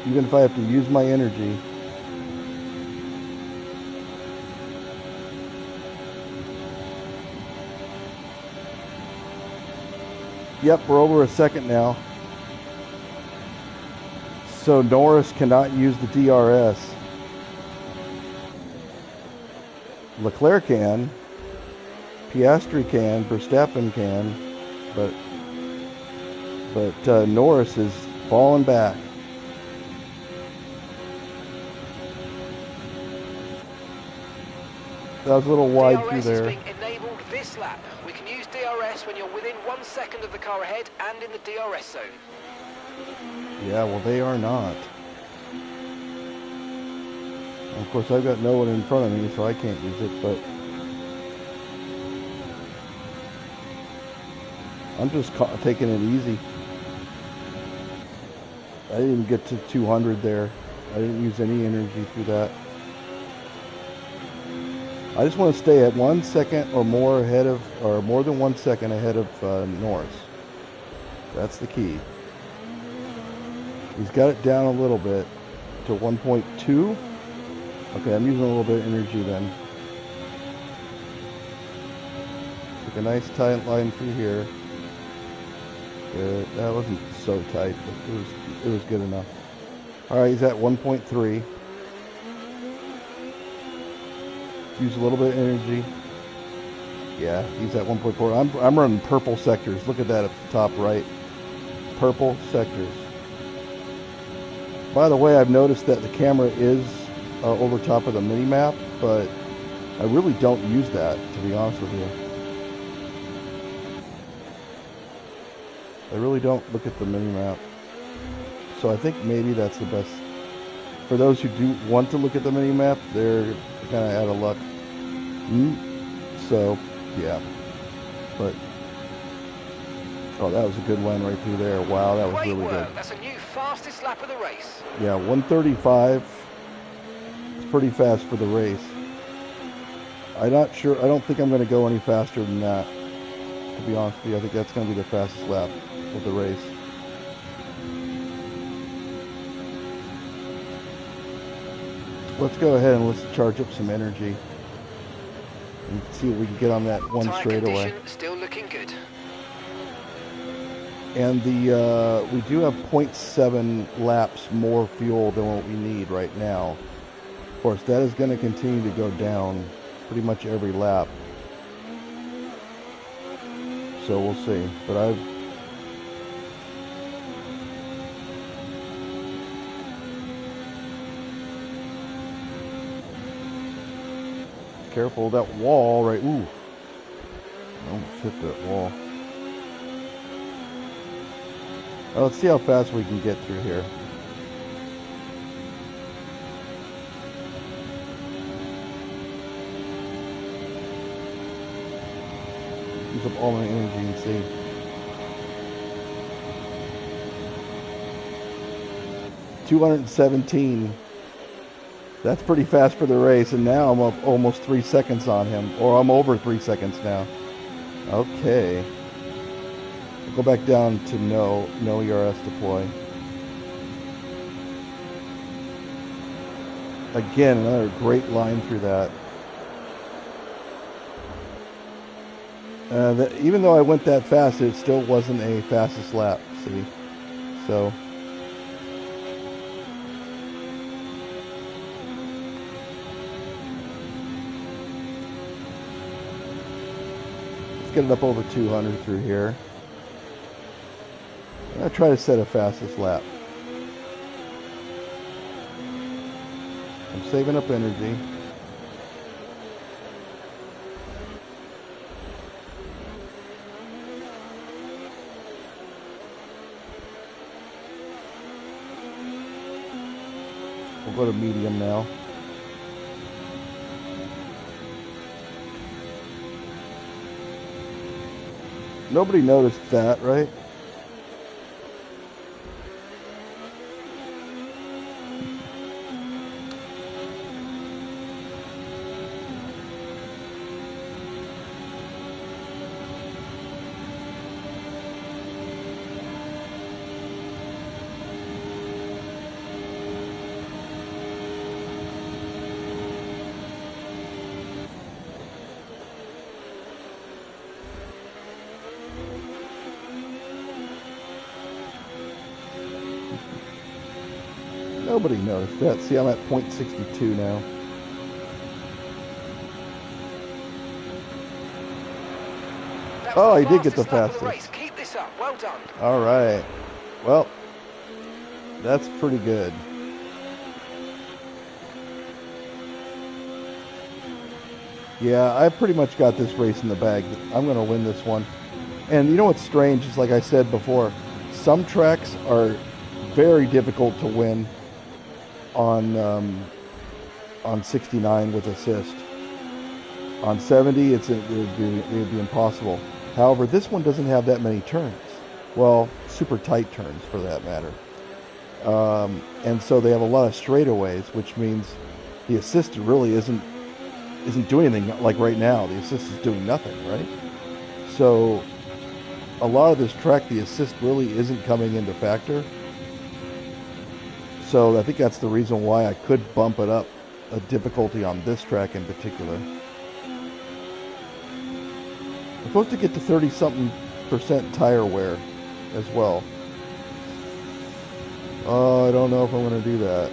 S1: Even if I have to use my energy. Yep, we're over a second now. So Norris cannot use the DRS. Leclerc can. Piastri can. Verstappen can. But Norris is falling back. That was a little wide through there.
S2: DRS is being enabled this lap. We can use DRS when you're within 1 second of the car ahead and in the DRS zone.
S1: Yeah, well, they are not. Of course, I've got no one in front of me, so I can't use it, but I'm just taking it easy. I didn't get to 200 there. I didn't use any energy through that. I just want to stay at 1 second or more ahead of, or more than 1 second ahead of Norris. That's the key. He's got it down a little bit to 1.2. Okay, I'm using a little bit of energy then. Took a nice tight line through here. Good. That wasn't so tight, but it was good enough. All right, he's at 1.3. Use a little bit of energy. Yeah, he's at 1.4. I'm running purple sectors. Look at that at the top right. Purple sectors. By the way, I've noticed that the camera is over top of the mini map, but I really don't use that, to be honest with you. I really don't look at the mini map. So I think maybe that's the best. For those who do want to look at the mini map, they're kind of out of luck. So, yeah. But, oh, that was a good line right through there. Wow, that was really good.
S2: That's a new fastest lap of the race.
S1: Yeah, 135. It's pretty fast for the race. I'm not sure. I don't think I'm going to go any faster than that. To be honest with you, I think that's going to be the fastest lap of the race. Let's go ahead and let's charge up some energy. and see what we can get on that one
S2: Tyre
S1: straightaway.
S2: condition still looking good.
S1: And the we do have 0.7 laps more fuel than what we need right now. Of course, that is going to continue to go down pretty much every lap. So we'll see. But I've careful of that wall, right? Ooh, I almost hit that wall. Well, let's see how fast we can get through here. Use up all my energy and see. $217. That's pretty fast for the race, and now I'm up almost 3 seconds on him, or I'm over 3 seconds now. Okay. I'll go back down to no ERS deploy. Again, another great line through that. Even though I went that fast, it still wasn't a fastest lap, see? So... let's get it up over 200 through here. I'll try to set a fastest lap. I'm saving up energy. We'll go to medium now. Nobody noticed that, right? Nobody noticed that. See, I'm at 0.62 now. Oh, I did get the fastest.
S2: Keep this up. Well done.
S1: All right. Well, that's pretty good. Yeah, I pretty much got this race in the bag. I'm going to win this one. And you know what's strange is, like I said before, some tracks are very difficult to win on 69 with assist. On 70, it would be impossible. However, this one doesn't have that many turns. Well, super tight turns for that matter. And so they have a lot of straightaways, which means the assist really isn't doing anything. Like right now, the assist is doing nothing, right? So a lot of this track, the assist really isn't coming into factor. So I think that's the reason why I could bump it up a difficulty on this track in particular. I'm supposed to get to 30-something% tire wear as well. Oh, I don't know if I'm going to do that.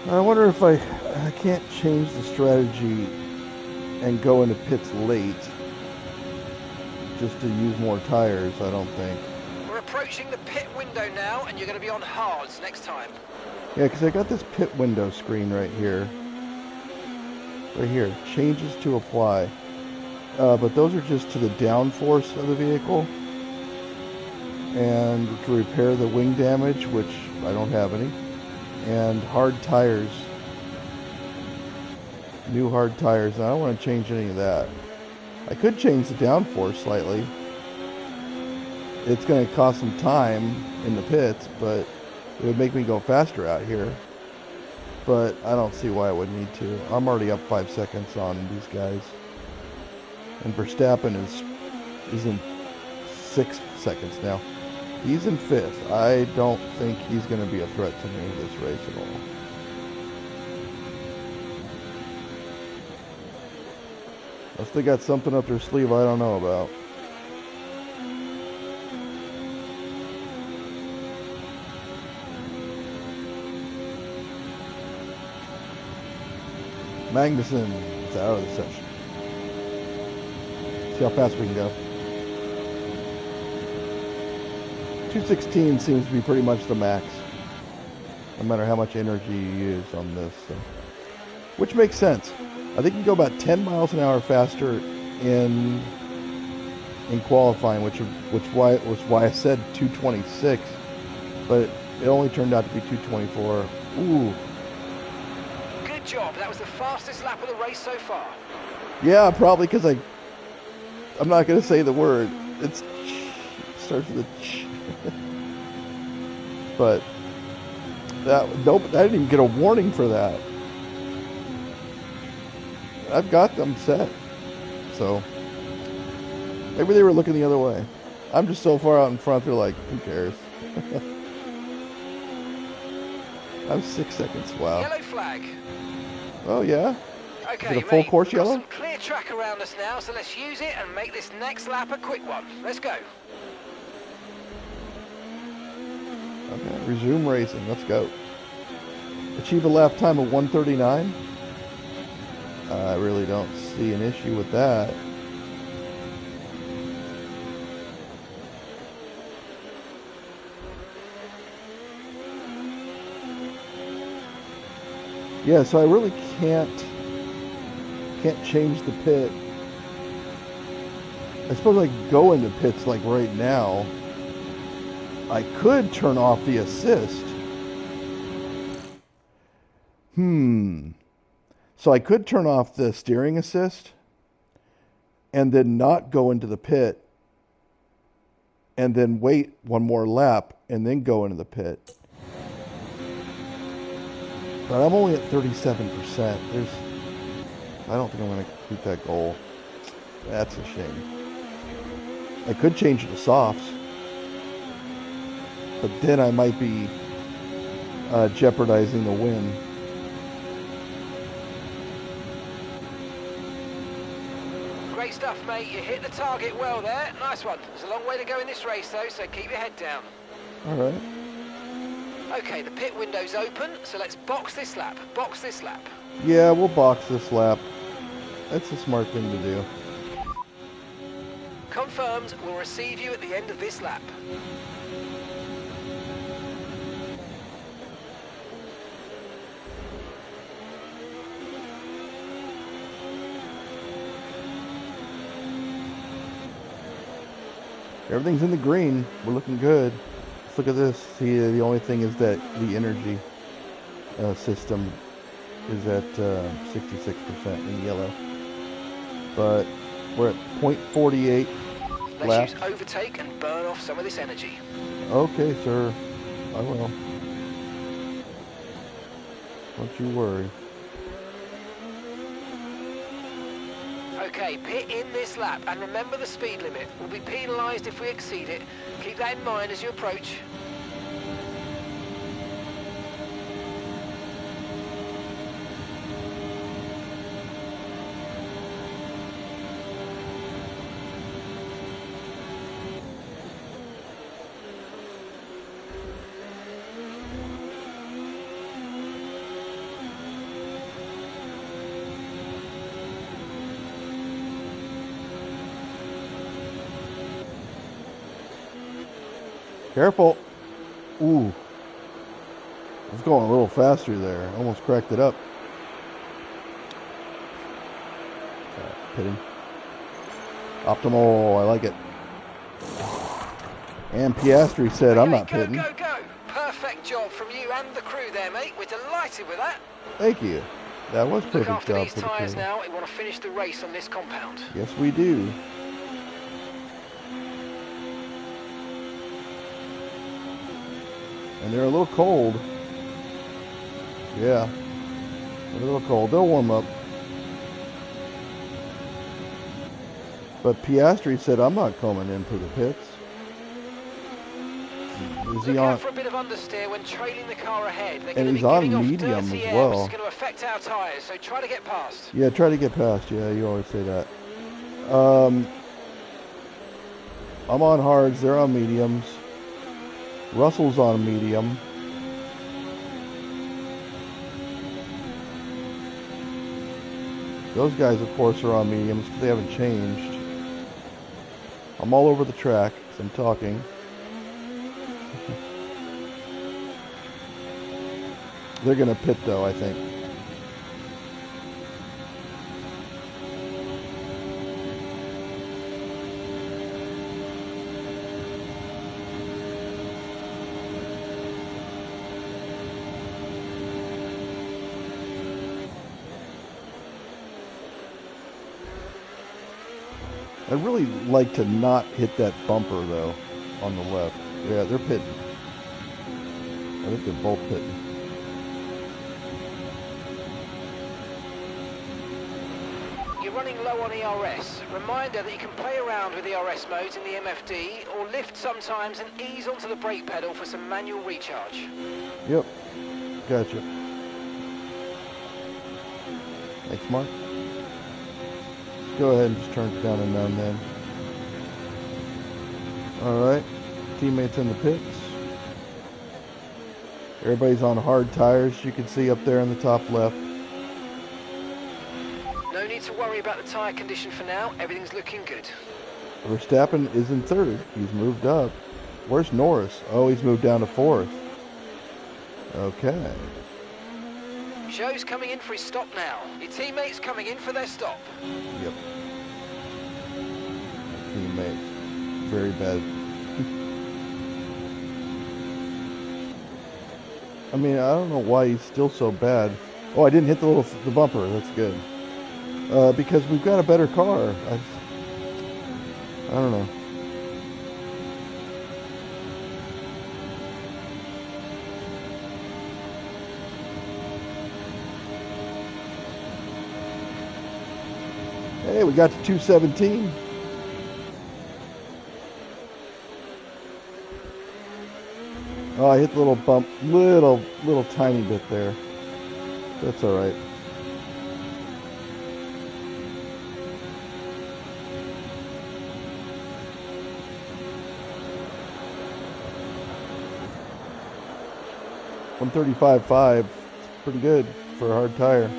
S1: I wonder if I can't change the strategy and go into pits late just to use more tires. I don't think.
S2: We're approaching the pit window now, and you're going to be on hards next time.
S1: Yeah, because I got this pit window screen right here. Right here, changes to apply. But those are just to the downforce of the vehicle and to repair the wing damage, which I don't have any. And hard tires, new hard tires. I don't want to change any of that. I could change the downforce slightly. It's going to cost some time in the pits, but it would make me go faster out here. but I don't see why I would need to. I'm already up 5 seconds on these guys. And Verstappen is in 6 seconds now. He's in 5th. I don't think he's going to be a threat to me this race at all. Unless they got something up their sleeve I don't know about. Magnussen is out of the session. See how fast we can go. 216 seems to be pretty much the max, no matter how much energy you use on this. So. Which makes sense. I think you can go about 10 miles an hour faster in qualifying, which was why I said 226, but it only turned out to be 224. Ooh.
S2: Good job. That was the fastest lap of the race so far.
S1: Yeah, probably because I'm not going to say the word. It starts with a ch. But nope, I didn't even get a warning for that. I've got them set. So maybe they were looking the other way. I'm just so far out in front, they're like, who cares? I'm 6 seconds. Wow.
S2: Yellow flag.
S1: Oh, yeah?
S2: Okay,
S1: Is it a full
S2: mate,
S1: course
S2: we've got
S1: yellow?
S2: some clear track around us now, so let's use it and make this next lap a quick one. Let's go.
S1: Okay, resume racing. Let's go. Achieve a lap time of 1:39. I really don't see an issue with that. Yeah, so I really can't change the pit. I suppose I could go into pits like right now. I could turn off the assist. So I could turn off the steering assist and then not go into the pit and then wait one more lap and then go into the pit. But I'm only at 37%. I don't think I'm going to complete that goal. That's a shame. I could change it to softs, but then I might be jeopardizing the win.
S2: Great stuff, mate. You hit the target well there. Nice one. There's a long way to go in this race, though, so keep your head down.
S1: All right.
S2: Okay, the pit window's open, so let's box this lap. Box this lap.
S1: Yeah, we'll box this lap. That's a smart thing to do.
S2: Confirmed, we'll receive you at the end of this lap.
S1: Everything's in the green. We're looking good. Let's look at this. See, the only thing is that the energy system is at 66% in yellow. But we're at 0.48
S2: Let's
S1: laps.
S2: use overtake and burn off some of this energy.
S1: Okay, sir. I will. Don't you worry.
S2: Okay, pit in this lap, and remember the speed limit. We'll be penalised if we exceed it. Keep that in mind as you approach.
S1: Careful. Ooh. I was going a little faster there. Almost cracked it up. Pitting. Optimal. I like it. And Piastri said,
S2: Okay,
S1: I'm not
S2: go,
S1: pitting.
S2: go, go. Perfect job from you and the crew there, mate. We're delighted with that.
S1: Thank you. That was
S2: Look
S1: perfect
S2: after
S1: job
S2: these
S1: for the
S2: tyres
S1: crew.
S2: now. We want to finish the race on this compound.
S1: Yes, we do. And they're a little cold. Yeah. A little cold. They'll warm up. But Piastri said, I'm not coming in for the pits. Is he
S2: Look
S1: on?
S2: out for a bit of understeer when trailing the car ahead. They're
S1: And
S2: going to be
S1: he's on
S2: giving off
S1: medium
S2: dirty
S1: as
S2: air,
S1: well.
S2: which is going to affect our tyres, so try to get past.
S1: Yeah, try to get past. Yeah, you always say that. I'm on hards. They're on mediums. Russell's on medium. Those guys, of course, are on mediums because they haven't changed. I'm all over the track because I'm talking. They're going to pit, though, I think. I'd really like to not hit that bumper, though, on the left. Yeah, they're pitting. I think they're both pitting.
S2: You're running low on ERS. Reminder that you can play around with ERS modes in the MFD or lift sometimes and ease onto the brake pedal for some manual recharge.
S1: Yep. Gotcha. Thanks, Mark. Go ahead and just turn it down and down then. Alright. Teammates in the pits. Everybody's on hard tires, you can see up there in the top left.
S2: No need to worry about the tyre condition for now. Everything's looking good.
S1: Verstappen is in third. He's moved up. Where's Norris? Oh, he's moved down to fourth. Okay.
S2: Zhou's coming in for his stop now. Your teammates coming in for their stop.
S1: Yep. Teammates. Very bad. I mean, I don't know why he's still so bad. Oh, I didn't hit the bumper. That's good. Because we've got a better car. I don't know. Hey, we got to 217. Oh, I hit the little bump, little tiny bit there. That's all right. .135.5, pretty good for a hard tire.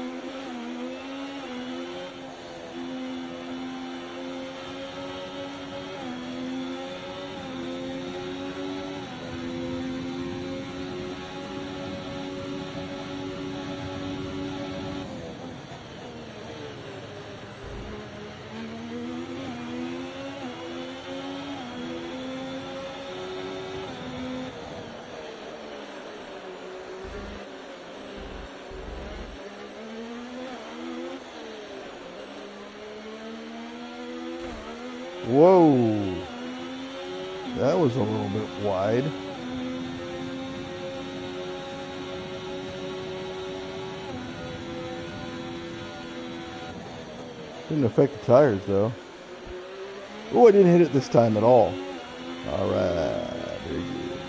S1: Whoa, that was a little bit wide. Didn't affect the tires though. Oh, I didn't hit it this time at all. All right, very good.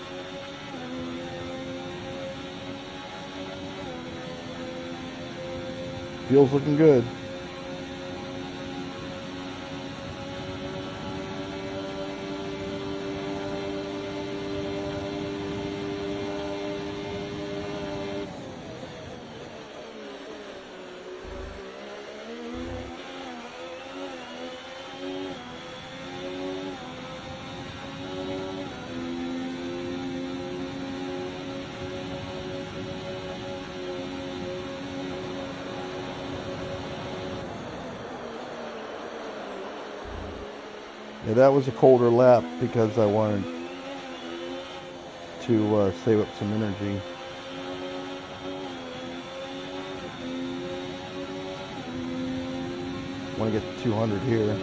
S1: Feels looking good. Yeah, that was a colder lap because I wanted to save up some energy. Want to get to 200 here.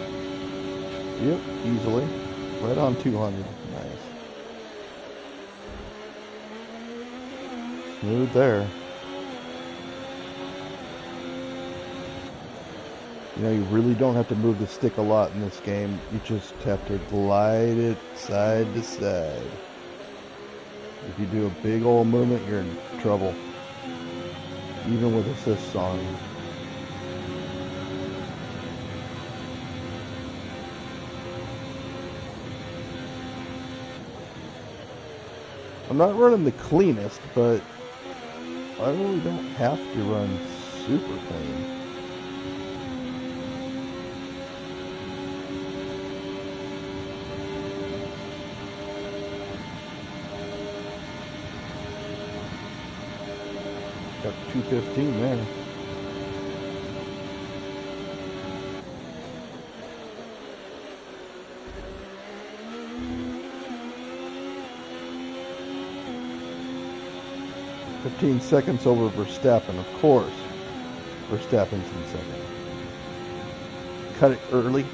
S1: Yep, easily. Right on 200. Nice. Smooth there. You know, you really don't have to move the stick a lot in this game. You just have to glide it side to side. If you do a big old movement, you're in trouble. Even with assists on. I'm not running the cleanest, but I really don't have to run super clean. Got 215 there. $15 over Verstappen, of course. Verstappen's in second. Cut it early.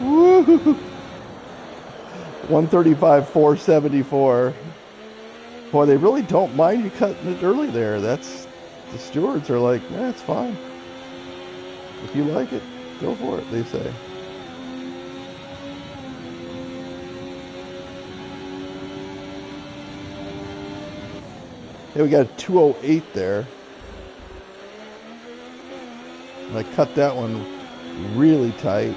S1: Woo! 135.474. Boy, they really don't mind you cutting it early there. That's the stewards are like, yeah, it's fine. If you like it, go for it, they say. Hey, we got a 208 there. And I cut that one really tight.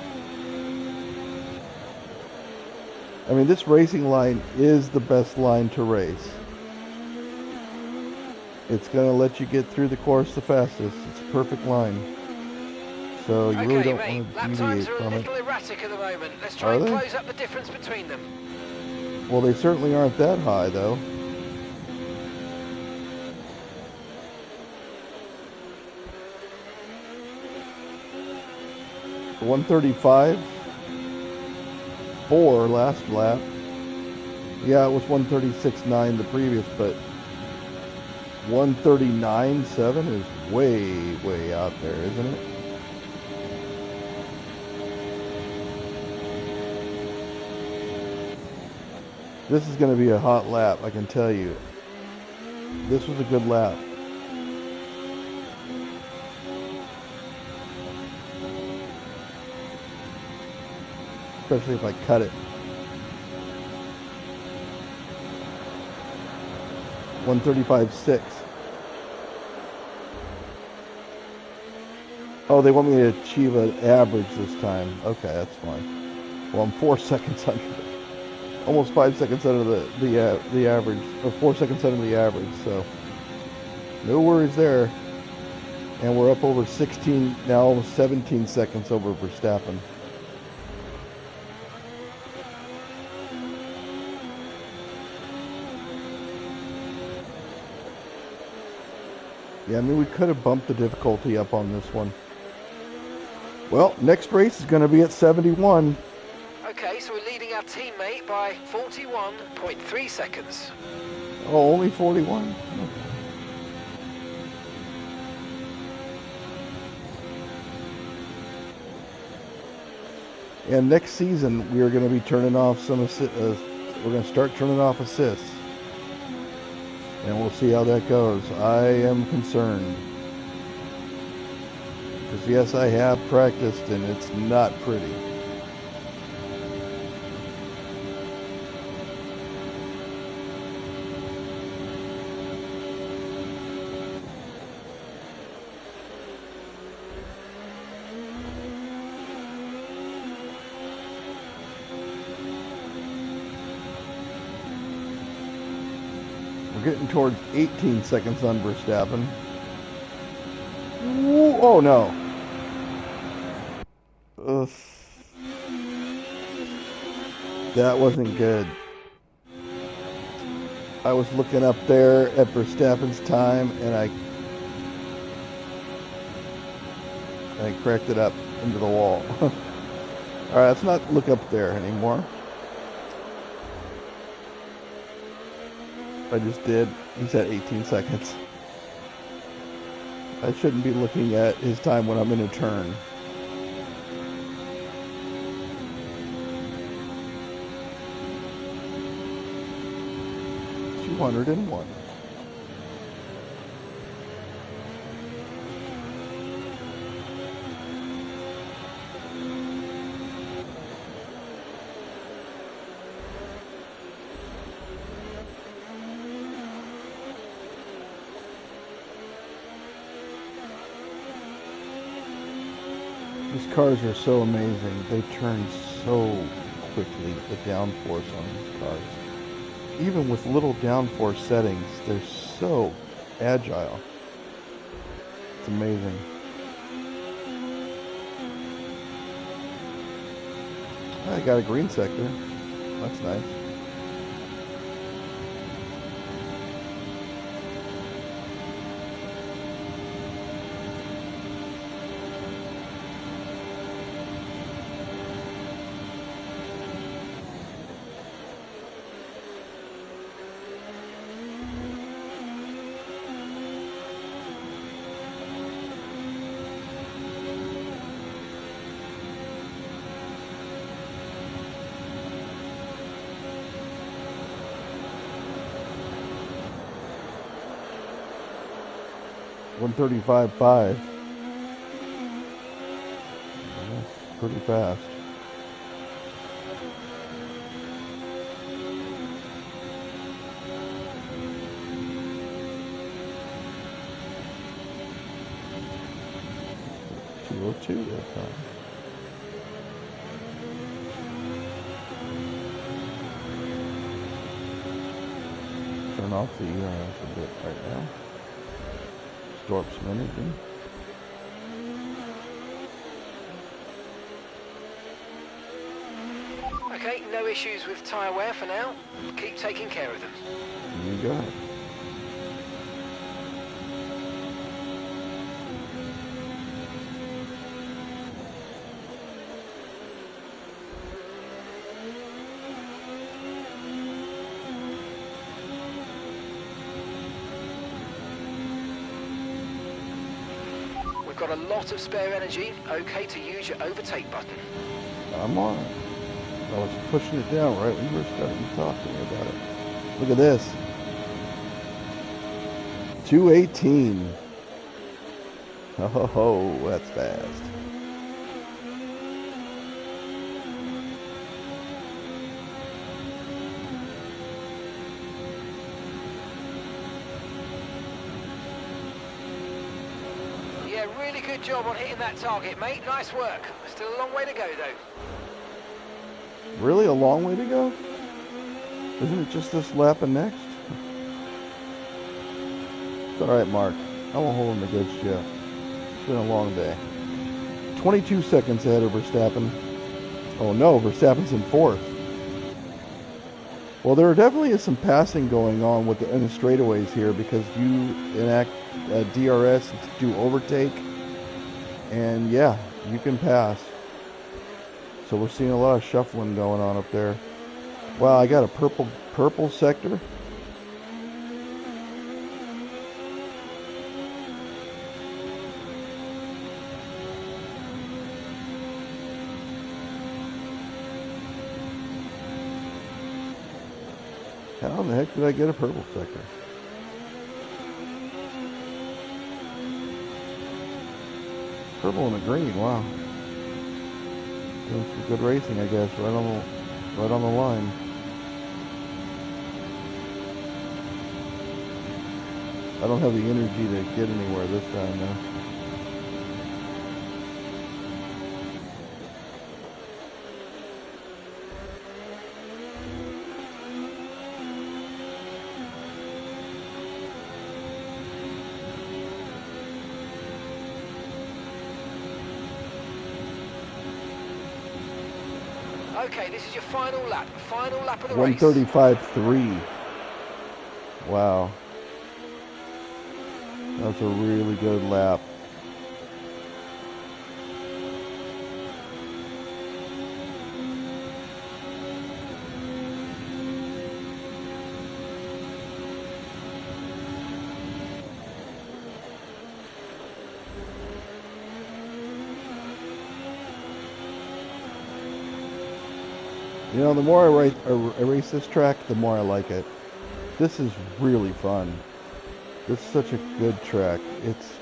S1: I mean, this racing line is the best line to race. It's going to let you get through the course the fastest. It's a perfect line. So you really don't want to deviate from it.
S2: Lap times are a little erratic at the moment. Let's try and close up the difference between them.
S1: Well, they certainly aren't that high, though. $135.4 last lap. Yeah, it was 136.9 the previous, but 139.7 is way, way out there, isn't it? This is going to be a hot lap, I can tell you. This was a good lap. Especially if I cut it. 135.6. Oh, they want me to achieve an average this time. Okay, that's fine. Well, I'm 4 seconds under. Almost 5 seconds under the average, or 4 seconds under the average. So no worries there. And we're up over 16 now, almost 17 seconds over Verstappen. Yeah, I mean, we could have bumped the difficulty up on this one. Well, next race is going to be at 71.
S2: Okay, so we're leading our teammate by 41.3 seconds.
S1: Oh, only 41? And next season, we are going to be turning off some we're going to start turning off assists. And we'll see how that goes. I am concerned. Because yes, I have practiced and it's not pretty. We're getting towards 18 seconds on Verstappen. Ooh, oh no. Ugh. That wasn't good. I was looking up there at Verstappen's time and I cracked it up into the wall. Alright, let's not look up there anymore. I just did. He's at 18 seconds. I shouldn't be looking at his time when I'm in a turn. $201. These cars are so amazing. They turn so quickly, the downforce on these cars. Even with little downforce settings, they're so agile. It's amazing. I got a green sector. That's nice. One 135.5. That's pretty fast. .202 that time. Turn off the ERS a bit right now. Store up some energy.
S2: Okay, no issues with tyre wear for now. Keep taking care of them.
S1: You got it.
S2: We've got a lot of spare energy. Okay to use your overtake button.
S1: I'm on it. I was pushing it down right when you were starting to talk to me about it. Look at this. 218. Oh, that's fast.
S2: Yeah, really good job on hitting that target, mate. Nice work. Still a long way to go, though.
S1: Really a long way to go? Isn't it just this lap and next? It's alright, Mark. I won't hold him against you. It's been a long day. 22 seconds ahead of Verstappen. Oh no, Verstappen's in fourth. Well, there definitely is some passing going on with in the straightaways here because you enact DRS to do overtake. And yeah, you can pass. So we're seeing a lot of shuffling going on up there. Wow, I got a purple sector. How in the heck did I get a purple sector? Purple and a green, wow. Doing some good racing, I guess, right on the line. I don't have the energy to get anywhere this time, though.
S2: Okay, this is your final lap of the race.
S1: 135.3. Wow. That's a really good lap. You know, the more I race this track, the more I like it. This is really fun. This is such a good track. It's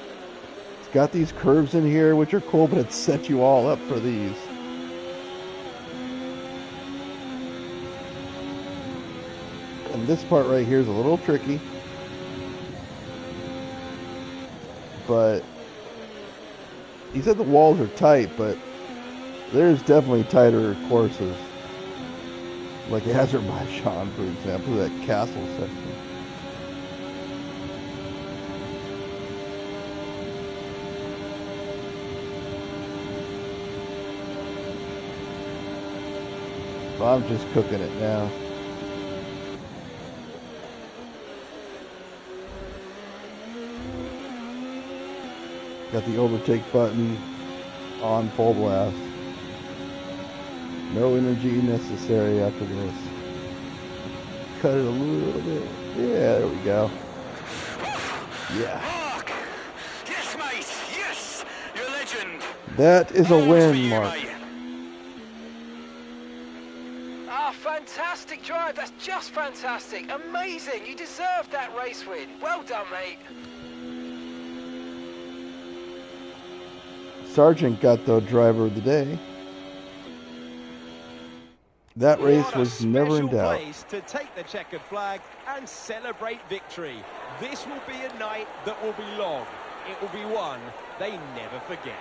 S1: got these curves in here, which are cool, but it sets you all up for these. And this part right here is a little tricky. But He said the walls are tight, but there's definitely tighter courses. Like Azerbaijan, for example, that castle section. I'm just cooking it now. Got the overtake button on full blast. No energy necessary after this. Cut it a little bit. Yeah, there we go. Yeah.
S5: Mark! Yes, mate! Yes! You're a legend!
S1: That is a
S5: Bowls for
S1: win,
S5: you,
S1: Mark.
S5: mate.
S2: Ah, fantastic drive. That's just fantastic. Amazing. You deserved that race win. Well done, mate.
S1: Sargent got the driver of the day. That race
S4: What a
S1: was never in
S4: special
S1: doubt.
S4: place to take the checkered flag and celebrate victory. This will be a night that will be long. It will be one they never forget.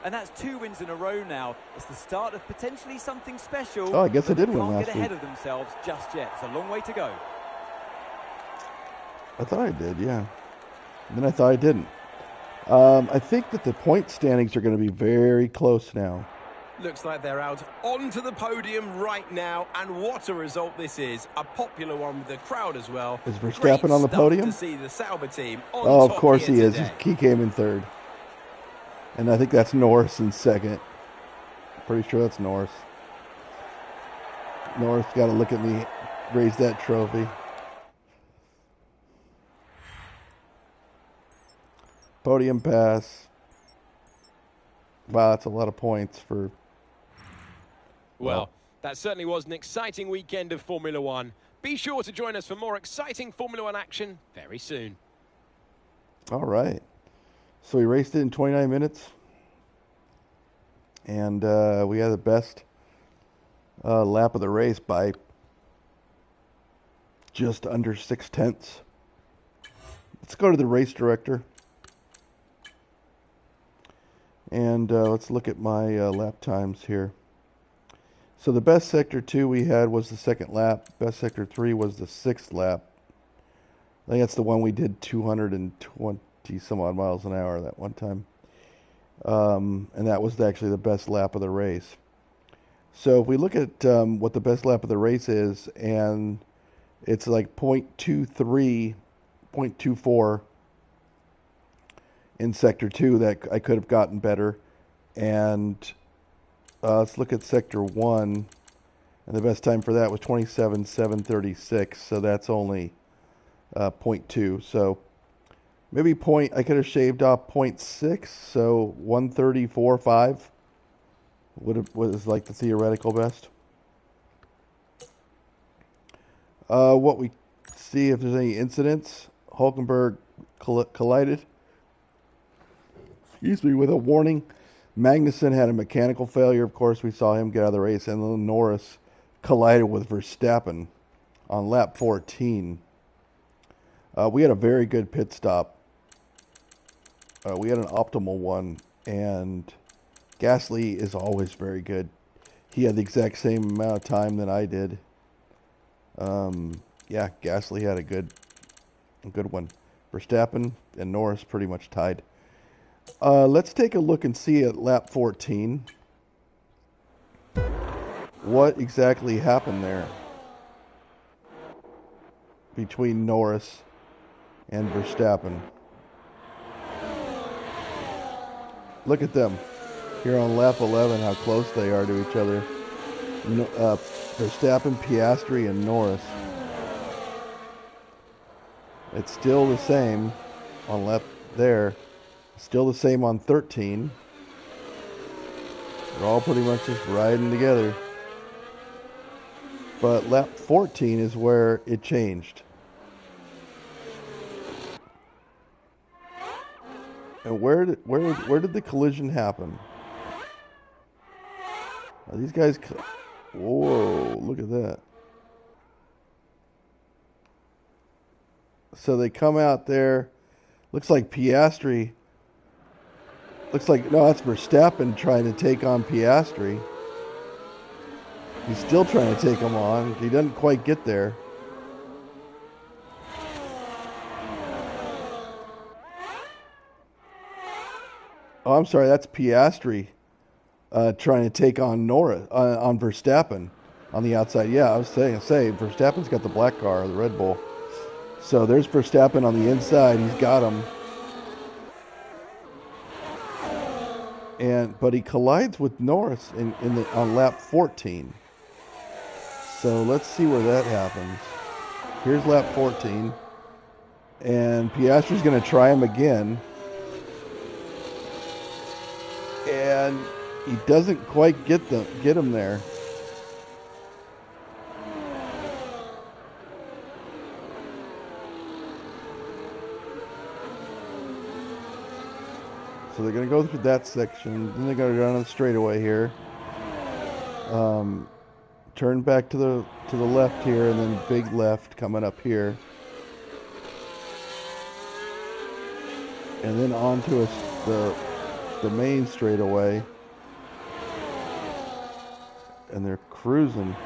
S6: And that's 2 wins in a row now. It's the start of potentially something special.
S1: Oh, I guess I
S6: but
S1: did
S6: they
S1: win
S6: can't
S1: last
S6: get ahead
S1: week.
S6: of themselves just yet. It's a long way to go.
S1: I thought I did, yeah. And then I thought I didn't. I think that the point standings are going to be very close now.
S4: Looks like they're out onto the podium right now, and what a result this is. A popular one with the crowd as well.
S1: Is Verstappen
S4: Great
S1: on the
S4: stuff
S1: podium?
S4: to see the Sauber team on
S1: Oh, of
S4: top
S1: course
S4: here
S1: he is.
S4: today.
S1: He came in third. And I think that's Norris in second. Pretty sure that's Norris. Norris got to look at me, raise that trophy. Podium pass. Wow, that's a lot of points for...
S4: Well, that certainly was an exciting weekend of Formula One. Be sure to join us for more exciting Formula One action very soon.
S1: All right. So we raced it in 29 minutes. And we had the best lap of the race by just under 6/10. Let's go to the race director. And let's look at my lap times here. So the best sector 2 we had was the second lap. Best sector 3 was the 6th lap. I think that's the one we did 220 some odd miles an hour that one time. And that was actually the best lap of the race. So if we look at what the best lap of the race is, and it's like 0.23, 0.24 in sector 2, that I could have gotten better. And let's look at sector 1, and the best time for that was 27:736. So that's only 0.2. So maybe I could have shaved off 0.6, so 134.5 was like the theoretical best. What we see if there's any incidents. Hulkenberg collided. Excuse me, with a warning. Magnussen had a mechanical failure. Of course, we saw him get out of the race, and then Norris collided with Verstappen on lap 14. We had a very good pit stop. We had an optimal one, and Gasly is always very good. He had the exact same amount of time that I did. Yeah, Gasly had a good one. Verstappen and Norris pretty much tied. Let's take a look and see at lap 14 what exactly happened there between Norris and Verstappen. Look at them here on lap 11, how close they are to each other. Verstappen, Piastri, and Norris. It's still the same on lap there. Still the same on 13. They're all pretty much just riding together. But lap 14 is where it changed. And where did the collision happen? Are these guys... Whoa, look at that. So they come out there. Looks like Piastri. Looks like, no, that's Verstappen trying to take on Piastri. He's still trying to take him on. He doesn't quite get there. Oh, I'm sorry, that's Piastri trying to take on Norris, on Verstappen on the outside. Yeah, I was saying, Verstappen's got the black car, the Red Bull. So there's Verstappen on the inside. He's got him. But he collides with Norris on lap 14. So let's see where that happens. Here's lap 14. And Piastri's going to try him again. And he doesn't quite get him there. So they're going to go through that section. Then they're going to go down the straightaway here. Turn back to the left here, and then big left coming up here. And then onto the main straightaway. And they're cruising.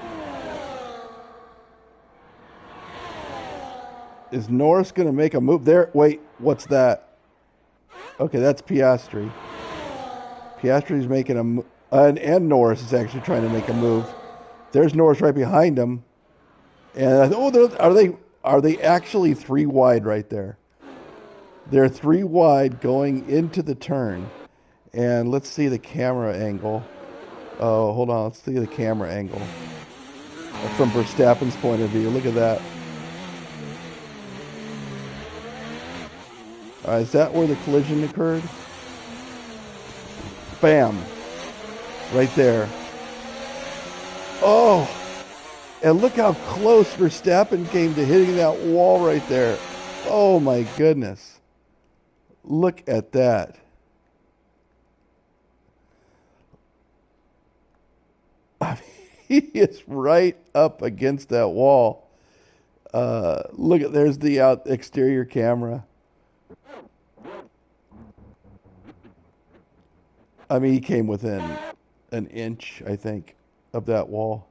S1: Is Norris going to make a move there? Wait, what's that? Okay, that's Piastri. Piastri's making a move. And Norris is actually trying to make a move. There's Norris right behind him. And are they actually 3 wide right there? They're 3 wide going into the turn. And let's see the camera angle. Oh, hold on. Let's see the camera angle. From Verstappen's point of view. Look at that. All right, is that where the collision occurred? Bam. Right there. Oh, and look how close Verstappen came to hitting that wall right there. Oh, my goodness. Look at that. I mean, he is right up against that wall. Look at, there's the exterior camera. I mean, he came within an inch, I think, of that wall.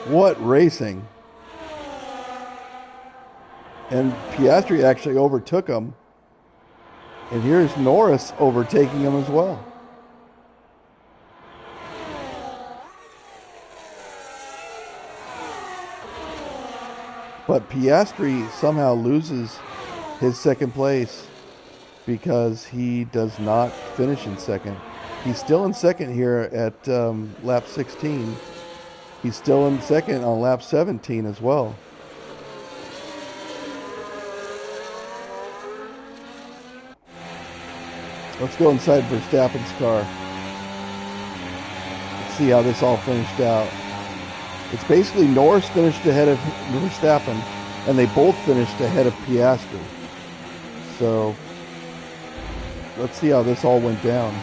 S1: What racing. And Piastri actually overtook him. And here's Norris overtaking him as well. But Piastri somehow loses his second place because he does not finish in second. He's still in second here at lap 16. He's still in second on lap 17 as well. Let's go inside Verstappen's car. Let's see how this all finished out. It's basically Norris finished ahead of Verstappen, and they both finished ahead of Piastri. So let's see how this all went down.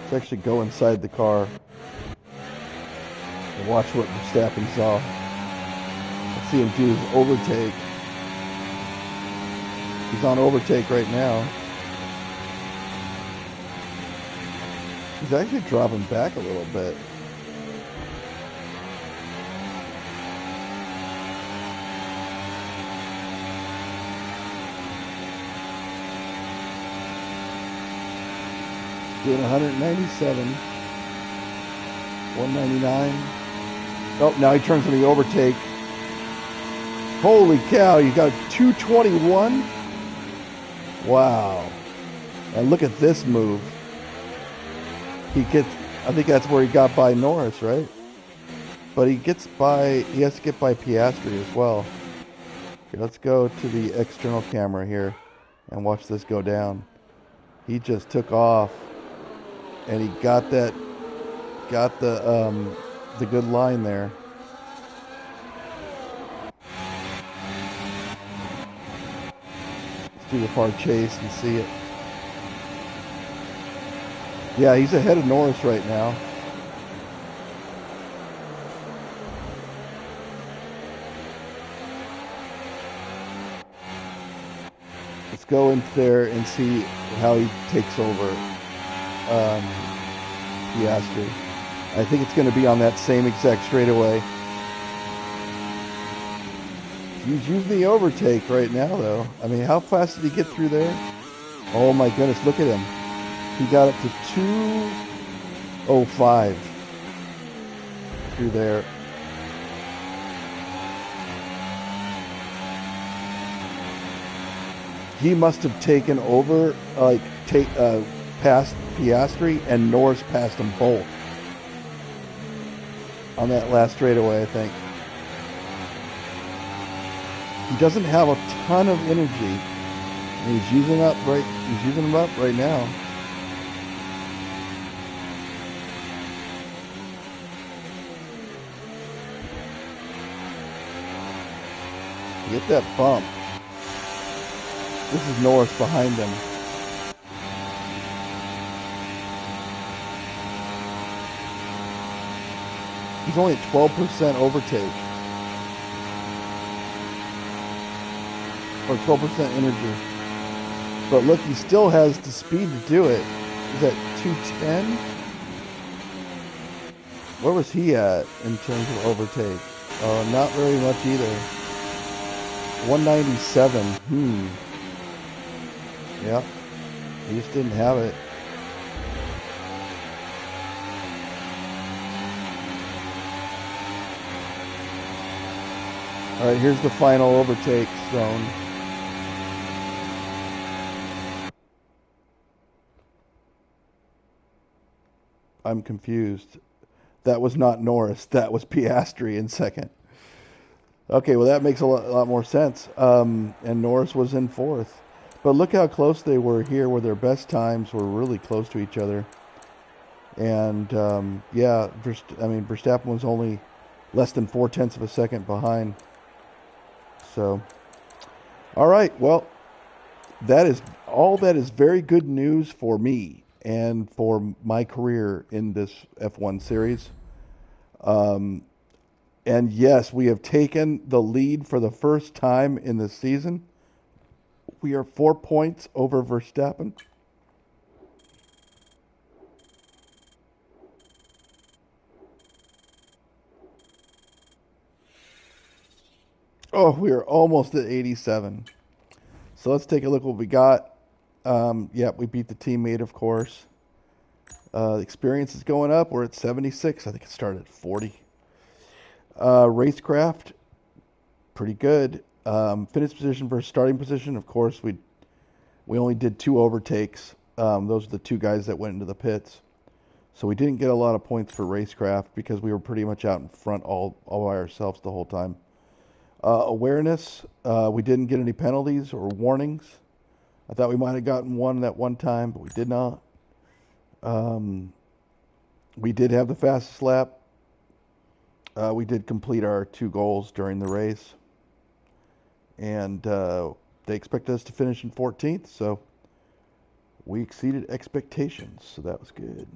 S1: Let's actually go inside the car and watch what Verstappen saw. Let's see him do his overtake. He's on overtake right now. He's actually dropping back a little bit. Doing 197. 199. Oh, now he turns in the overtake. Holy cow, you got 221? Wow. And look at this move. He gets, I think that's where he got by Norris, right? But he has to get by Piastri as well. Okay, let's go to the external camera here and watch this go down. He just took off and he got the good line there. do the far chase and see it. Yeah, he's ahead of Norris right now. Let's go in there and see how he takes over Piastri. I think it's going to be on that same exact straightaway. He's using the overtake right now, though. I mean, how fast did he get through there? Oh my goodness, look at him. He got up to 2:05 through there. He must have taken over, past Piastri, and Norris passed them both on that last straightaway, I think. He doesn't have a ton of energy. And he's using them up right now. Get that bump. This is Norris behind him. He's only at 12% overtake. Or 12% energy. But look, he still has the speed to do it. He's at 210. Where was he at in terms of overtake? Not very much either. 197. Yep. He just didn't have it. All right, here's the final overtake zone. I'm confused. That was not Norris. That was Piastri in second. Okay, well, that makes a lot more sense. And Norris was in fourth. But look how close they were here, where their best times were really close to each other. And, Verstappen was only less than 0.4 of a second behind. So, all right, well, that is very good news for me and for my career in this F1 series. And yes, we have taken the lead for the first time in the season. We are 4 points over Verstappen. Oh, we are almost at 87. So let's take a look what we got. We beat the teammate, of course. Experience is going up. We're at 76. I think it started at 40. Racecraft, pretty good. Finish position versus starting position. Of course, we only did 2 overtakes. Those are the 2 guys that went into the pits. So we didn't get a lot of points for Racecraft because we were pretty much out in front all by ourselves the whole time. Awareness, we didn't get any penalties or warnings. I thought we might have gotten one that one time, but we did not. We did have the fastest lap. We did complete our 2 goals during the race. And they expected us to finish in 14th, so we exceeded expectations, so that was good.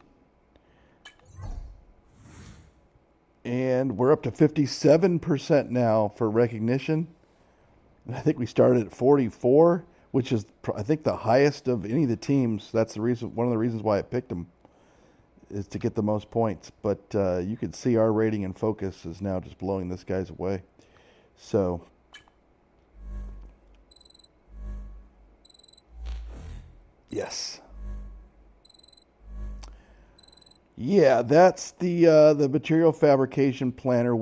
S1: And we're up to 57% now for recognition. I think we started at 44, which is, I think, the highest of any of the teams. That's the reason, one of the reasons why I picked them, is to get the most points. But you can see our rating and focus is now just blowing this guy's away. So, yes. Yeah, that's the material fabrication planner.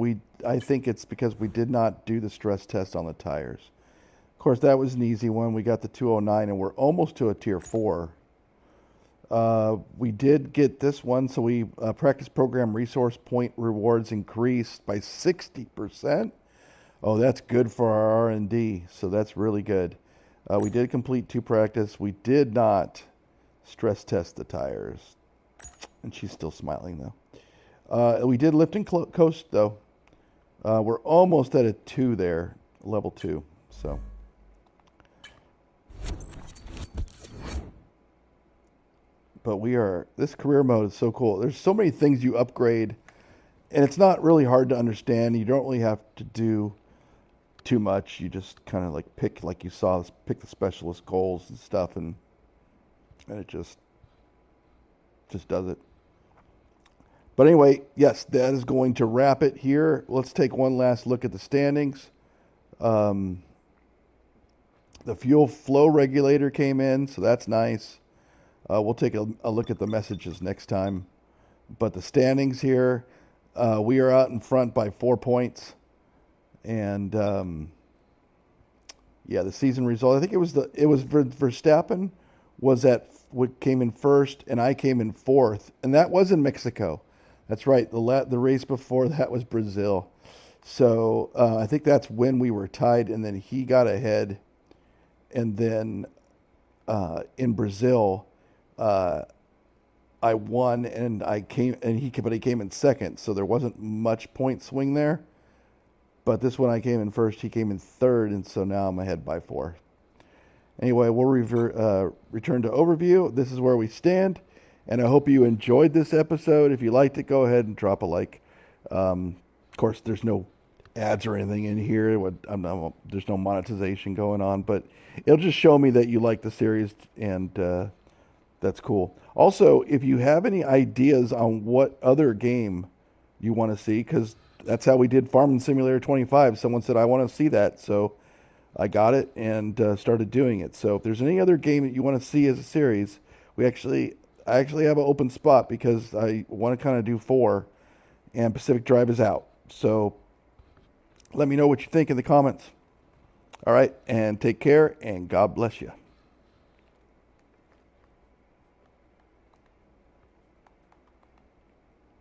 S1: I think it's because we did not do the stress test on the tires. Of course, that was an easy one. We got the 209, and we're almost to a tier 4. We did get this one, so we practice program resource point rewards increased by 60%. Oh, that's good for our R&D, so that's really good. We did complete 2 practice. We did not stress test the tires. And she's still smiling, though. We did lift and coast, though. We're almost at a 2 there, level 2. So, But this career mode is so cool. There's so many things you upgrade, and it's not really hard to understand. You don't really have to do too much. You just kind of like pick, like you saw, pick the specialist goals and stuff, and it just does it. But anyway, yes, that is going to wrap it here. Let's take one last look at the standings. The fuel flow regulator came in, so that's nice. We'll take a look at the messages next time. But the standings here, we are out in front by 4 points. And yeah, the season result. I think it was Verstappen came in first, and I came in fourth, and that was in Mexico. That's right. The race before that was Brazil. So I think that's when we were tied, and then he got ahead, and then in Brazil, I won, and but he came in second, so there wasn't much point swing there. But this one I came in first, he came in third, and so now I'm ahead by 4. Anyway, we'll return to overview. This is where we stand, and I hope you enjoyed this episode. If you liked it, go ahead and drop a like. Of course, there's no ads or anything in here. There's no monetization going on, but it'll just show me that you like the series, and that's cool. Also, if you have any ideas on what other game you want to see, because that's how we did Farming Simulator 25. Someone said, I want to see that, so I got it and started doing it. So if there's any other game that you want to see as a series, I actually have an open spot because I want to kind of do 4, and Pacific Drive is out. So let me know what you think in the comments. All right, and take care, and God bless you.